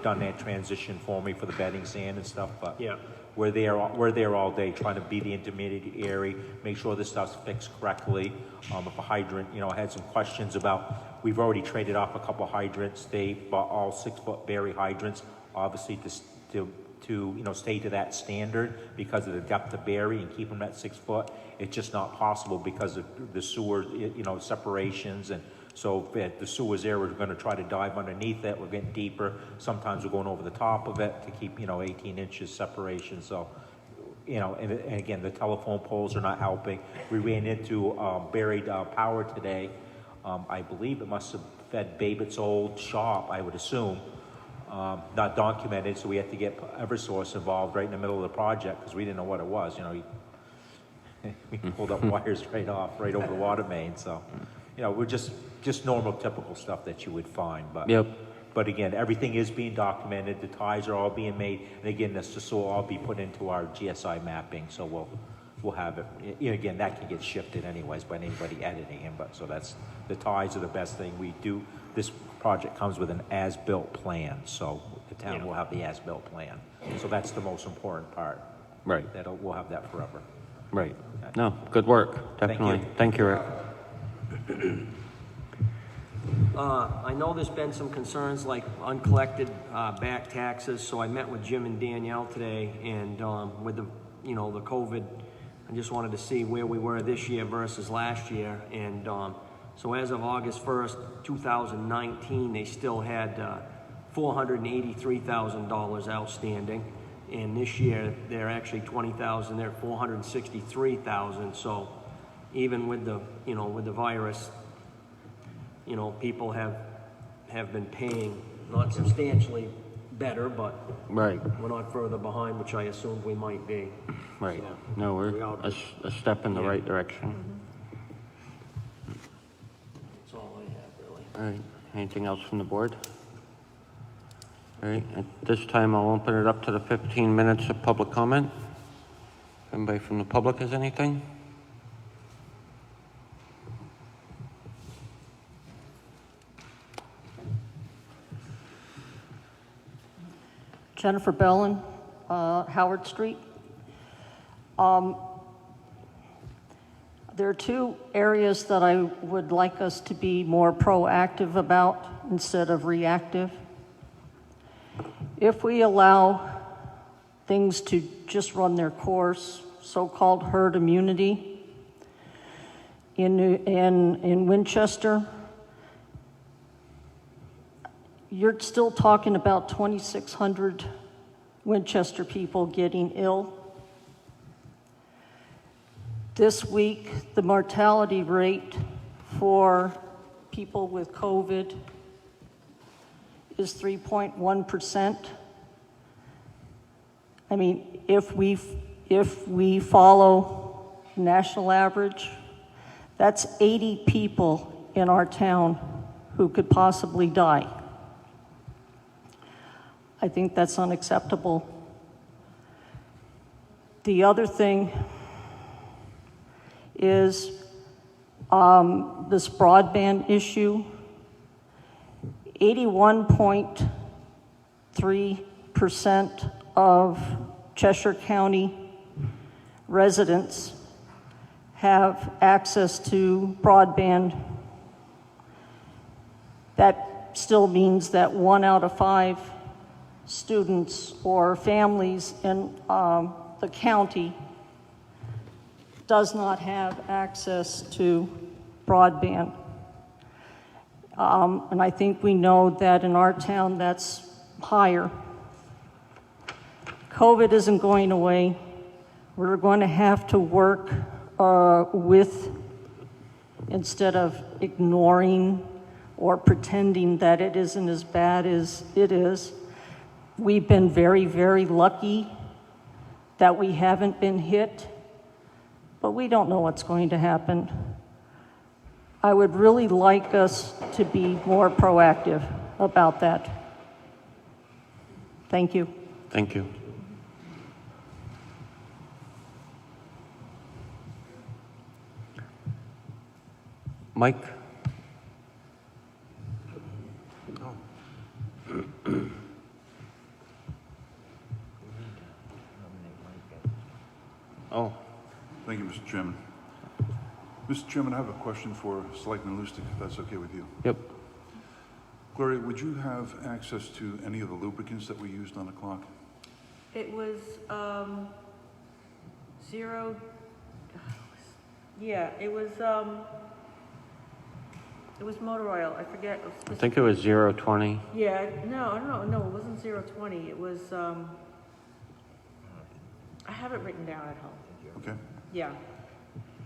done that transition for me for the bedding sand and stuff, but Yeah. we're there all day trying to be the intermediary, make sure this stuff's fixed correctly. If a hydrant, you know, I had some questions about, we've already traded off a couple hydrants. They bought all 6-foot Berry hydrants, obviously to you know, stay to that standard because of the depth of Berry and keep them at 6 foot. It's just not possible because of the sewer, you know, separations. And so if the sewer's there, we're going to try to dive underneath it. We're getting deeper. Sometimes we're going over the top of it to keep, you know, 18 inches separation. So, you know, and again, the telephone poles are not helping. We ran into buried power today. I believe it must have fed Babbitt's old shop, I would assume. Not documented, so we had to get Eversource involved right in the middle of the project, because we didn't know what it was, you know. We pulled up wires right over the water main, so, you know, we're just normal, typical stuff that you would find, but. Yep. But again, everything is being documented, the ties are all being made, and again, this will all be put into our GSI mapping, so we'll have it. You know, again, that can get shifted anyways by anybody editing it, but, so that's, the ties are the best thing we do. This project comes with an as-built plan, so the town will have the as-built plan. So that's the most important part. Right. We'll have that forever. Right. No, good work, Thank you. definitely. Thank you, Rick. I know there's been some concerns like uncollected back taxes, so I met with Jim and Danielle today, and with the, you know, the COVID, I just wanted to see where we were this year versus last year, and so as of August 1st, 2019, they still had $483,000 outstanding, and this year they're actually $20,000, they're $463,000, so even with the, you know, with the virus, you know, people have been paying not substantially better, but Right, we're not further behind, which I assumed we might be. right. No, we're a step in the Yeah. right direction. That's all I have, really. All right, anything else from the board? All right, at this time, I'll open it up to the 15 minutes of public comment. Anybody from the public has anything? Jennifer Bellin, Howard Street. There are two areas that I would like us to be more proactive about instead of reactive. If we allow things to just run their course, so-called herd immunity, in Winchester, you're still talking about 2,600 Winchester people getting ill. This week, the mortality rate for people with COVID is 3.1%. I mean, if we follow national average, that's 80 people in our town who could possibly die. I think that's unacceptable. The other thing is this broadband issue. 81.3% of Cheshire County residents have access to broadband. That still means that 1 out of 5 students or families in the county does not have access to broadband. And I think we know that in our town that's higher. COVID isn't going away. We're going to have to work with, instead of ignoring or pretending that it isn't as bad as it is. We've been very, very lucky that we haven't been hit, but we don't know what's going to happen. I would really like us to be more proactive about that. Thank you. Thank you. Mike? Oh, Thank you, Mr. Chairman. Mr. Chairman, I have a question for Selectman Lustig, if that's okay with you. yep. Gloria, would you have access to any of the lubricants that we used on the clock? It was, zero, yeah, it was motor oil, I forget. I think it was 020. Yeah, no, it wasn't 020, it was, I have it written down at home, Okay. yeah.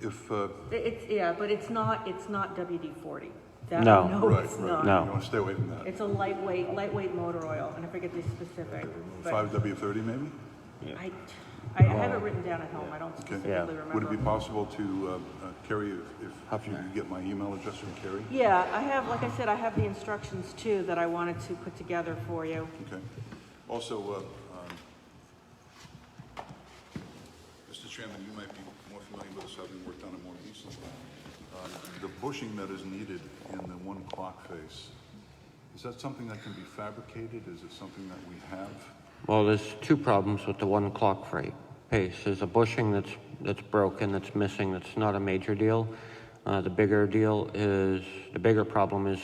If, It's, yeah, but it's not WD-40. That, No. no, Right, it's right. not. No. You want to stay away from that. It's a lightweight motor oil, and I forget the specific. but 5W30 maybe? I have it written down at home, I don't Okay. specifically remember. Would it be possible to, Kerry, if you could get my email address from Kerry? Yeah, I have, like I said, I have the instructions too that I wanted to put together for you. Okay. Also, Mr. Chairman, you might be more familiar with this, having worked on it more recently. The bushing that is needed in the one clock face, is that something that can be fabricated? Is it something that we have? Well, there's two problems with the one clock pace. There's a bushing that's broken, that's missing, that's not a major deal. The bigger problem is,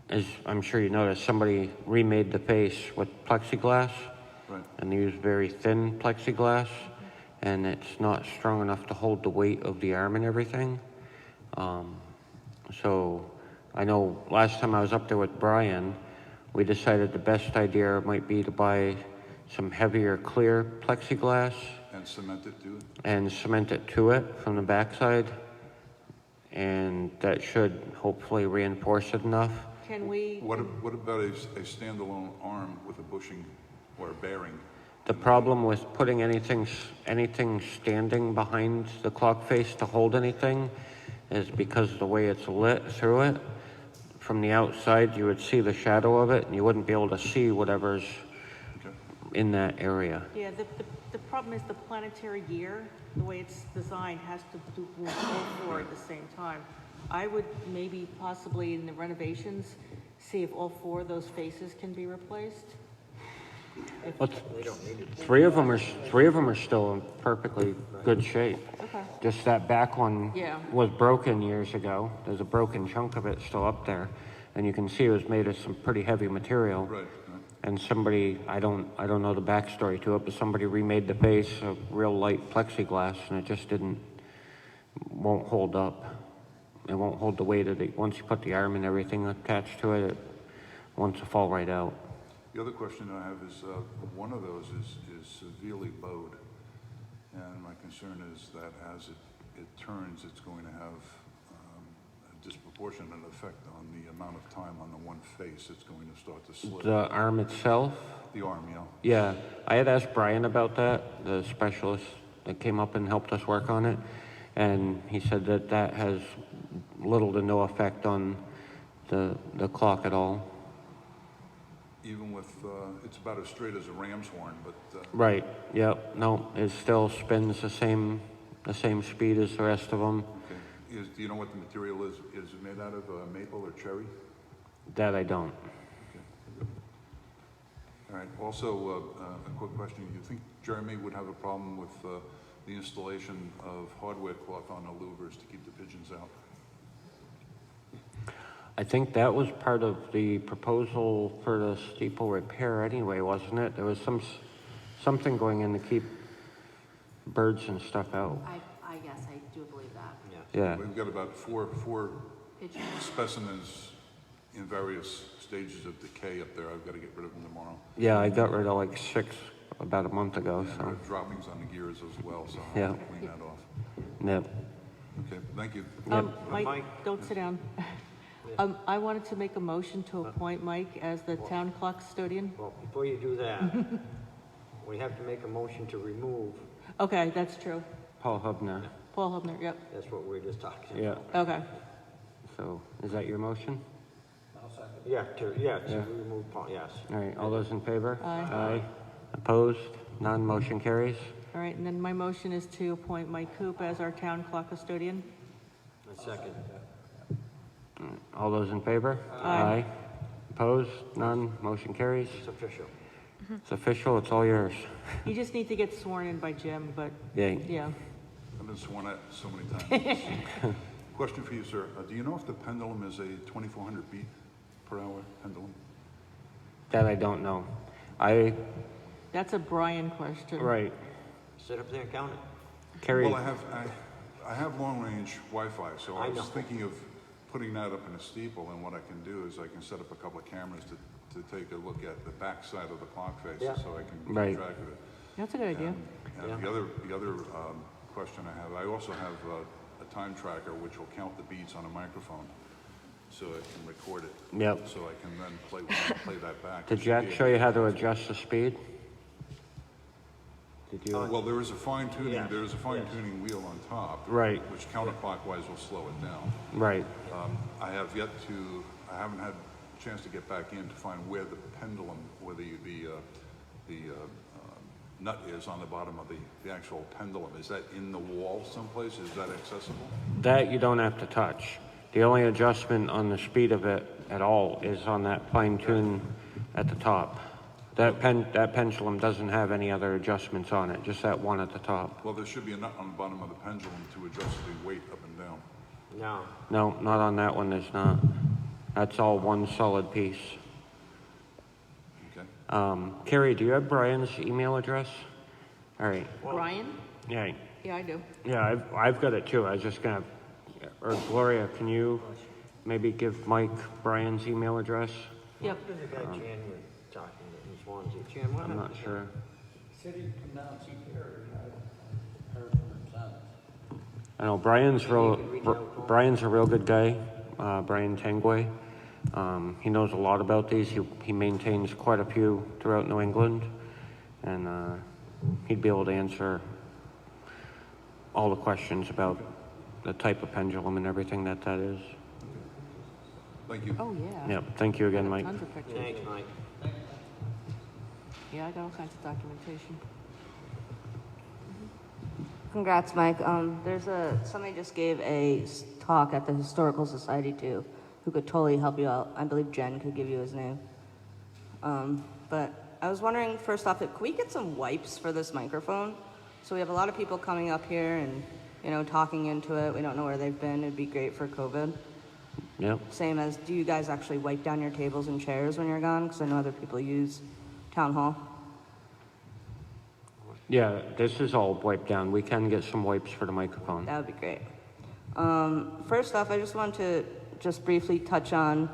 as I'm sure you noticed, somebody remade the face with plexiglass. Right. And they use very thin plexiglass, and it's not strong enough to hold the weight of the arm and everything. So I know last time I was up there with Brian, we decided the best idea might be to buy some heavier clear plexiglass And cement it to it? and cement it to it from the backside, and that should hopefully reinforce it enough. Can we, What about a standalone arm with a bushing or a bearing? The problem with putting anything standing behind the clock face to hold anything is because of the way it's lit through it. From the outside, you would see the shadow of it, and you wouldn't be able to see whatever's Okay. in that area. yeah, the problem is the planetary gear, the way it's designed, has to do all four at the same time. I would maybe possibly in the renovations, see if all four of those faces can be replaced. But three of them are still in perfectly good shape. Okay. Just that back one Yeah. was broken years ago. There's a broken chunk of it still up there, and you can see it was made of some pretty heavy material. Right, right. And somebody, I don't know the backstory to it, but somebody remade the face of real light plexiglass, and it just won't hold up. It won't hold the weight of it. Once you put the arm and everything attached to it, it wants to fall right out. The other question I have is, one of those is severely bowed, and my concern is that as it turns, it's going to have a disproportionate effect on the amount of time on the one face. It's going to start to slip. The arm itself, The arm, you know. yeah, I had asked Brian about that, the specialist that came up and helped us work on it, and he said that has little to no effect on the clock at all. Even with, it's about as straight as a ram's horn, but Right, yep, no, it still spins the same speed as the rest of them. okay. Do you know what the material is? Is it made out of maple or cherry? That I don't. All right. Also, a quick question. Do you think Jeremy would have a problem with the installation of hardware cloth on the louvers to keep the pigeons out? I think that was part of the proposal for the steeple repair anyway, wasn't it? There was something going in to keep birds and stuff out. I guess, I do believe that. Yeah, We've got about four Pigeon. specimens in various stages of decay up there. I've got to get rid of them tomorrow. yeah, I got rid of like 6 about a month ago, And there so, are droppings on the gears as well, so I'll Yeah. have to clean that off. yep. Okay, thank you. Mike, Mike? don't sit down. I wanted to make a motion to appoint Mike as the town clock custodian. Well, before you do that, we have to make a motion to remove, Okay, that's true. Paul Hubner, Paul Hubner, yep, that's what we were just talking yeah. about. okay. So, is that your motion? Yeah, to remove Paul, yes. All right, all those in favor? Aye. Aye. Opposed? None, motion carries. All right, and then my motion is to appoint Mike Coop as our town clock custodian. A second. All those in favor? Aye. Opposed? None, motion carries. It's official. It's official, it's all yours. You just need to get sworn in by Jim, but, Yay. yeah. I've been sworn at so many times. Question for you, sir. Do you know if the pendulum is a 2,400 beat per hour pendulum? That I don't know. That's a Brian question. Right. Sit up there and count it. Carrie, Well, I have long-range Wi-Fi, so I I was know. thinking of putting that up in a steeple, and what I can do is I can set up a couple of cameras to take a look at the back side of the clock face, Yeah. so I can Right. keep track of it. That's a good idea. And Yeah. the other question I have, I also have a time tracker which will count the beats on a microphone. so I can record it. Yep. So I can then play that back. Did Jack show you how to adjust the speed? Did you? Well, there is a fine tuning, Yeah. there is a fine tuning wheel on top. Right. Which counterclockwise will slow it down. Right. I haven't had a chance to get back in to find where the pendulum, where the nut is on the bottom of the actual pendulum. Is that in the wall someplace? Is that accessible? That you don't have to touch. The only adjustment on the speed of it at all is on that fine tune at the top. That pendulum doesn't have any other adjustments on it, just that one at the top. Well, there should be a nut on the bottom of the pendulum to adjust the weight up and down. No. No, not on that one, there's not. That's all one solid piece. Okay? Carrie, do you have Brian's email address? All right, Brian? yeah, Yeah, I do. yeah, I've got it too. I was just gonna, or Gloria, can you maybe give Mike Brian's email address? Yep. There's a guy Chan was talking in Swansea. Chan, what I'm not happened? sure. City pronounce Perry, I heard from his son. I know Brian's a real good guy, Brian Tangway. He knows a lot about these. He maintains quite a few throughout New England, and he'd be able to answer all the questions about the type of pendulum and everything that is. Thank you. Oh, yeah. Yep, thank you again, Mike. Tons of pictures. Thanks, Mike. Yeah, I got all kinds of documentation. Congrats, Mike. Somebody just gave a talk at the Historical Society too, who could totally help you out. I believe Jen could give you his name. But I was wondering, first off, can we get some wipes for this microphone? So we have a lot of people coming up here and, talking into it. We don't know where they've been. It'd be great for COVID. Yep. Same as, do you guys actually wipe down your tables and chairs when you're gone? Because I know other people use town hall. Yeah, this is all wiped down. We can get some wipes for the microphone. That would be great. First off, I just want to just briefly touch on,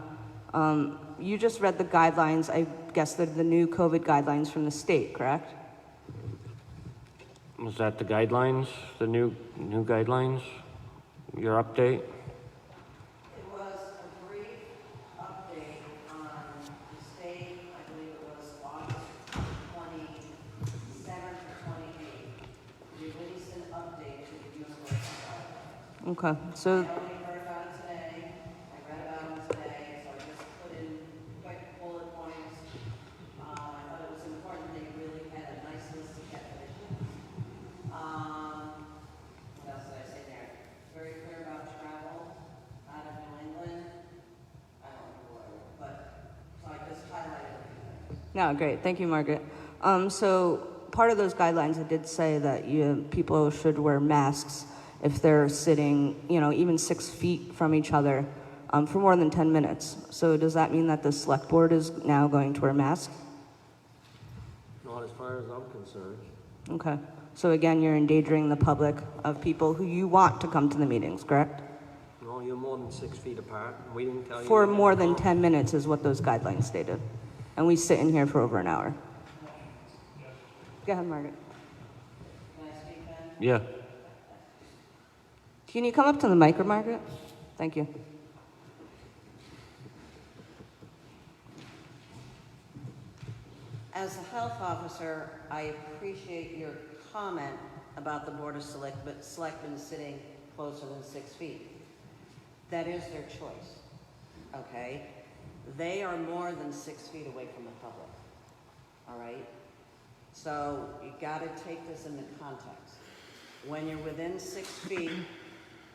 you just read the guidelines, I guess they're the new COVID guidelines from the state, correct? Was that the guidelines, the new guidelines? Your update? It was a brief update on the state, I believe it was August 27th or 28th, released an update to the universal guidelines. Okay, so, I only heard about it today, I read about it today, so I just put in quick bullet points. I thought it was important, they really had a nice list of definitions. What else did I say there? Very clear about travel out of New England. I don't know what, but, so I just highlighted a few things. no, great, thank you, Margaret. So, part of those guidelines, it did say that people should wear masks if they're sitting, even 6 feet from each other for more than 10 minutes. So does that mean that the select board is now going to wear masks? Not as far as I'm concerned. Okay. So again, you're endangering the public of people who you want to come to the meetings, correct? No, you're more than 6 feet apart. We didn't tell you. For that. more than 10 minutes is what those guidelines stated. And we sit in here for over an hour. Go ahead, Margaret. Can I speak then? Yeah. Can you come up to the mic, Margaret? Thank you. As a health officer, I appreciate your comment about the Board of Selectmen sitting closer than 6 feet. That is their choice, okay? They are more than 6 feet away from the public, all right? So you gotta take this into context. When you're within 6 feet,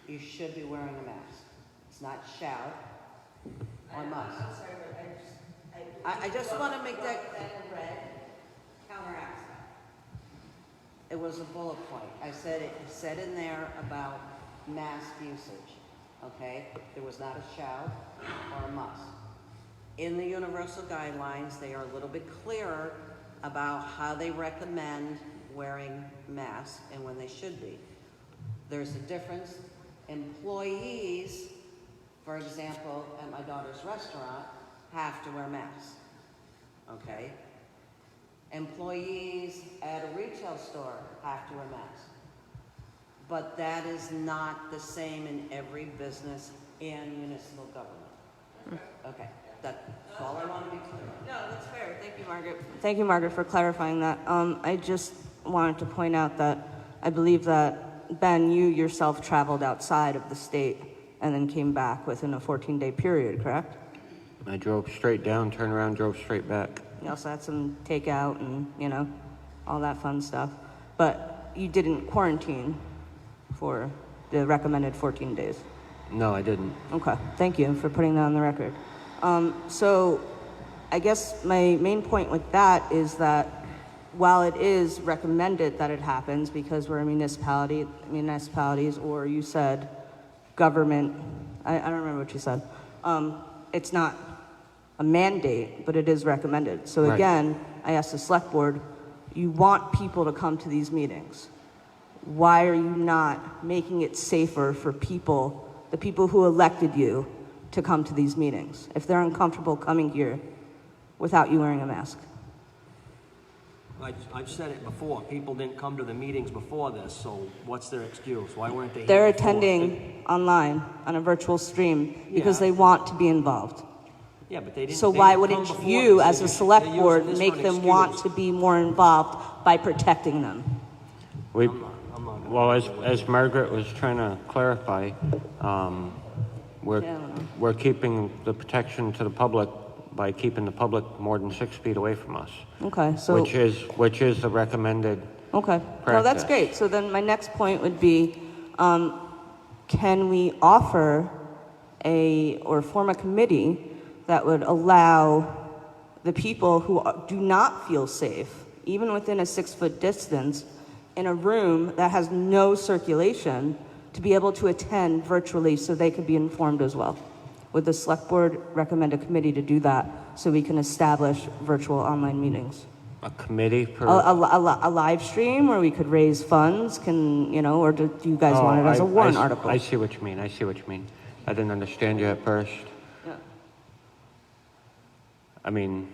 you should be wearing a mask. It's not shall or must. I'm sorry, but I just want to make that red counteracts that. It was a bullet point. I said it said in there about mask usage, okay? There was not a shall or a must. In the universal guidelines, they are a little bit clearer about how they recommend wearing masks and when they should be. There's a difference. Employees, for example, at my daughter's restaurant, have to wear masks, okay? Employees at a retail store have to wear masks. But that is not the same in every business in municipal government. Okay, that's all I want to be clear on. No, that's fair. Thank you, Margaret. Thank you, Margaret, for clarifying that. I just wanted to point out that I believe that, Ben, you yourself traveled outside of the state and then came back within a 14-day period, correct? I drove straight down, turned around, drove straight back. You also had some takeout and, all that fun stuff. But you didn't quarantine for the recommended 14 days. No, I didn't. Okay, thank you for putting that on the record. So I guess my main point with that is that while it is recommended that it happens because we're a municipalities, or you said government, I don't remember what you said. It's not a mandate, but it is recommended. So Right. again, I asked the select board, you want people to come to these meetings. Why are you not making it safer for people, the people who elected you, to come to these meetings if they're uncomfortable coming here without you wearing a mask? I've said it before, people didn't come to the meetings before this, so what's their excuse? Why weren't they here They're before? attending online on a virtual stream because Yeah. they want to be involved. Yeah, but they didn't. So they why didn't wouldn't come before you, this. as a They're select using board, this make for an them want excuse. to be more involved by protecting them? We, I'm not gonna well, argue with as Margaret was trying to clarify, we're, Yeah, I don't know. we're keeping the protection to the public by keeping the public more than 6 feet away from us, Okay, so. which is the recommended. Okay, no, that's practice. great. So then my next point would be, can we offer or form a committee that would allow the people who do not feel safe, even within a 6-foot distance, in a room that has no circulation, to be able to attend virtually so they could be informed as well? Would the select board recommend a committee to do that so we can establish virtual online meetings? A committee per. A live stream where we could raise funds, or do you guys want it as a warrant article? I see what you mean, I didn't understand you at first. Yeah. I mean,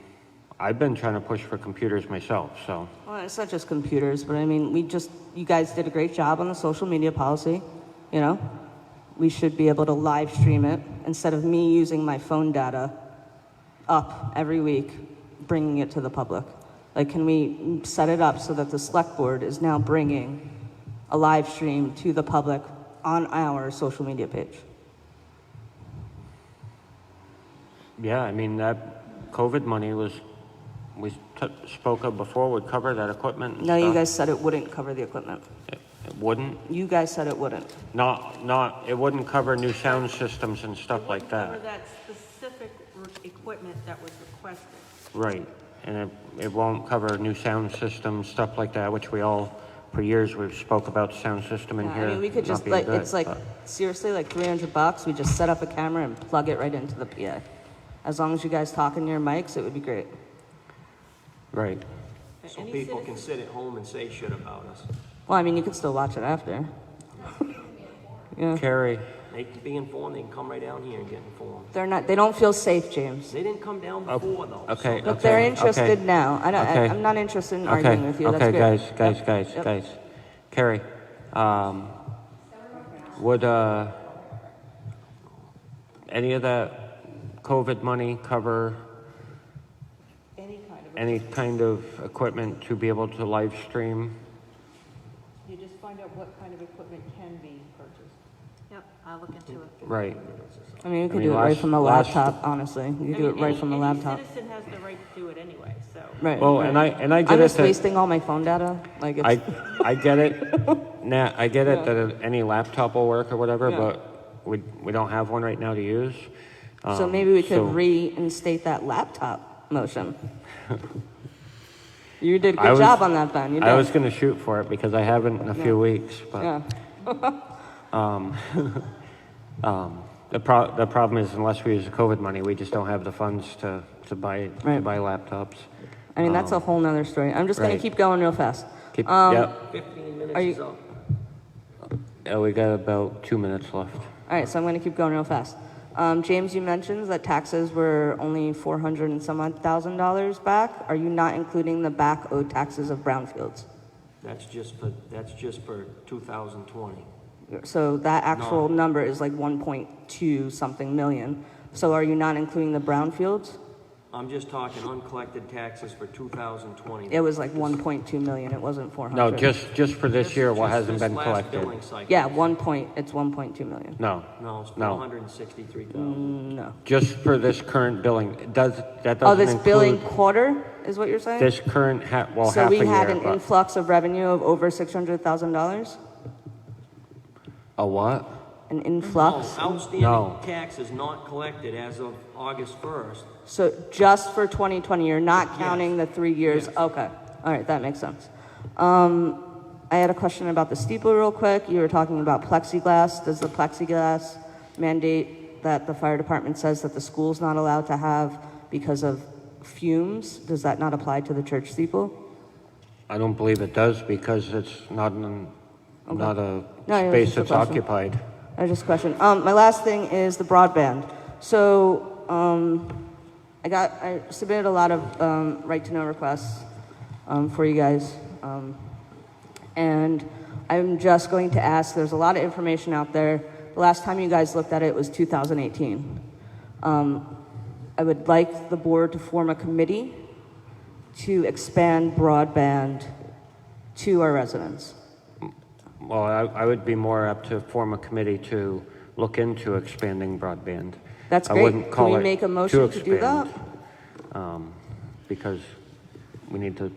I've been trying to push for computers myself, so. Well, it's not just computers, but I mean, you guys did a great job on the social media policy, We should be able to live stream it instead of me using my phone data up every week, bringing it to the public. Like, can we set it up so that the select board is now bringing a live stream to the public on our social media page? Yeah, I mean, that COVID money we spoke of before would cover that equipment and No, you stuff. guys said it wouldn't cover the equipment. It wouldn't? You guys said it wouldn't. It wouldn't cover new sound systems and stuff like Cover that. that specific equipment that was requested. Right, and it won't cover new sound systems, stuff like that, which for years, we've spoke about the sound system in Yeah, here. I mean, we could not just, being good, it's like, but- seriously, like $300, we just set up a camera and plug it right into the PA. As long as you guys talk in your mics, it would be great. Right. So Any people can citizen- sit at home and say shit about us. Well, I mean, you could still watch it after. Yeah, Carrie, They can be informed, they can come right down here and get informed. they don't feel safe, James. They didn't come down before, though. okay, But they're okay, interested okay. now. Okay. I'm not interested in Okay, arguing with you, that's okay, great. guys. Carrie, would, any of that COVID money cover any kind of equipment to be able to live stream? You just find out what kind of equipment can be purchased. Yep, I'll look into it. Right. I mean, we could mean, do it right last- from a last- laptop, honestly. You could do it right from a laptop. Any citizen has the right to do it anyway, so. Right. Well, right. and I get I'm it just that, wasting all my phone data, like it's. I get it, I get it that any laptop will work or whatever, Yeah. but we don't have one right now to use. So maybe we could so- reinstate that laptop motion. You did a I good was- job on that, Ben. You did. I was gonna shoot for it because I haven't in a few weeks, but. Yeah. The problem is unless we use the COVID money, we just don't have the funds to buy Right. laptops. I mean, that's a whole nother story. I'm just gonna right. keep going real fast. Yep, 15 minutes Are you- is up. we got about 2 minutes left. All right, so I'm gonna keep going real fast. James, you mentioned that taxes were only $400 and some odd $1,000 back. Are you not including the back owed taxes of brownfields? That's just for 2020. So that actual No. number is like 1.2 something million. So are you not including the brownfields? I'm just talking uncollected taxes for 2020. It was like 1.2 million, it wasn't 400. No, just for this year, what Just hasn't this been last collected. billing cycle. Yeah, it's 1.2 million. No, No, it's No. 463,000. No. just for this current billing. That Oh, doesn't this billing include quarter is what you're saying? this current, well, So half a we year. had an but- influx of revenue of over $600,000? A what? An No, influx? outstanding No. taxes not collected as of August 1st. So just for 2020, you're not counting the 3 years? Yes. Okay, all right, that makes sense. I had a question about the steeple real quick. You were talking about plexiglass. Does the plexiglass mandate that the fire department says that the school's not allowed to have because of fumes? Does that not apply to the church steeple? I don't believe it does because it's not a No, it was space just a that's question. occupied. I just question. My last thing is the broadband. So, I submitted a lot of right to know requests for you guys, and I'm just going to ask. There's a lot of information out there. The last time you guys looked at it was 2018. I would like the board to form a committee to expand broadband to our residents. Well, I would be more apt to form a committee to look into expanding broadband. That's I great. wouldn't Can call we it make a motion to do that? expand, because we need to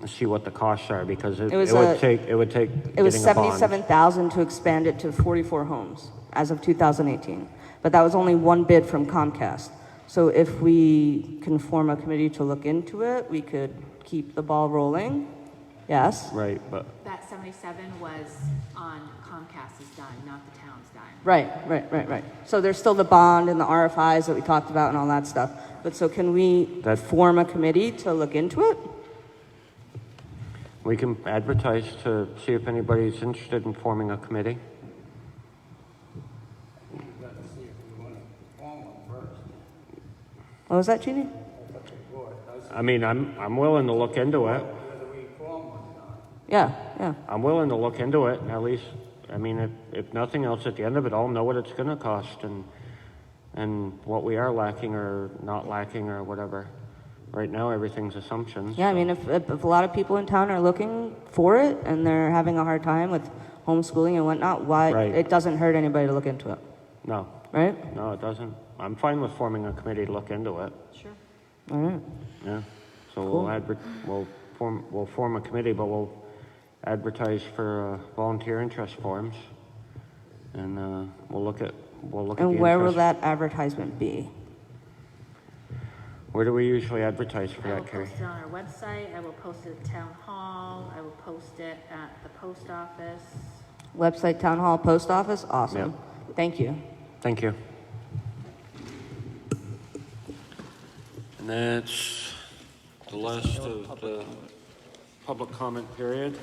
see what the costs are, because it It was would take It was getting a bond. 77,000 to expand it to 44 homes as of 2018. But that was only one bid from Comcast. So if we can form a committee to look into it, we could keep the ball rolling. Yes? Right, but That 77 was on Comcast's dime, not the town's dime. Right. So there's still the bond and the RFIs that we talked about and all that stuff. But so can we form a committee to look into it? we can advertise to see if anybody's interested in forming a committee. What was that, Jeannie? I mean, I'm willing to look into it. Yeah. I'm willing to look into it, and at least, I mean, if nothing else, at the end of it, I'll know what it's gonna cost and what we are lacking or not lacking or whatever. Right now, everything's assumptions. Yeah, I mean, if a lot of people in town are looking for it and they're having a hard time with homeschooling and whatnot, why, Right. it doesn't hurt anybody to look into it, No, right? no, it doesn't. I'm fine with forming a committee to look into it, Sure. All right. yeah. So Cool. we'll form a committee, but we'll advertise for volunteer interest forms. And we'll look at the And where will interest. that advertisement be? Where do we usually advertise for I will that, Carrie? post it on our website, I will post it at Town Hall, I will post it at the post office. Website, town hall, post office? Awesome. Thank you. Thank you. And that's the last of the public comment period.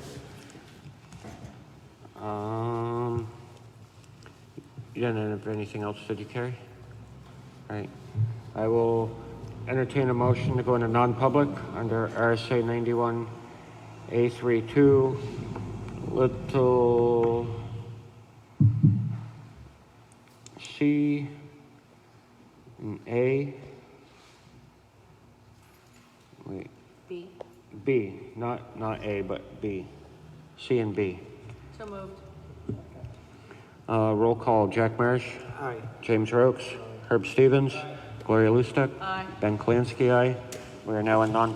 You didn't have anything else, did you, Carrie? All right. I will entertain a motion to go into non-public under RSA 91A32, little C and A. Wait, B. B, not A, but B. C and B. So moved. Roll call, Jack Marish. Aye. James Rokes. Herb Stevens. Gloria Lustek. Aye. Ben Klinsky, aye. We are now in non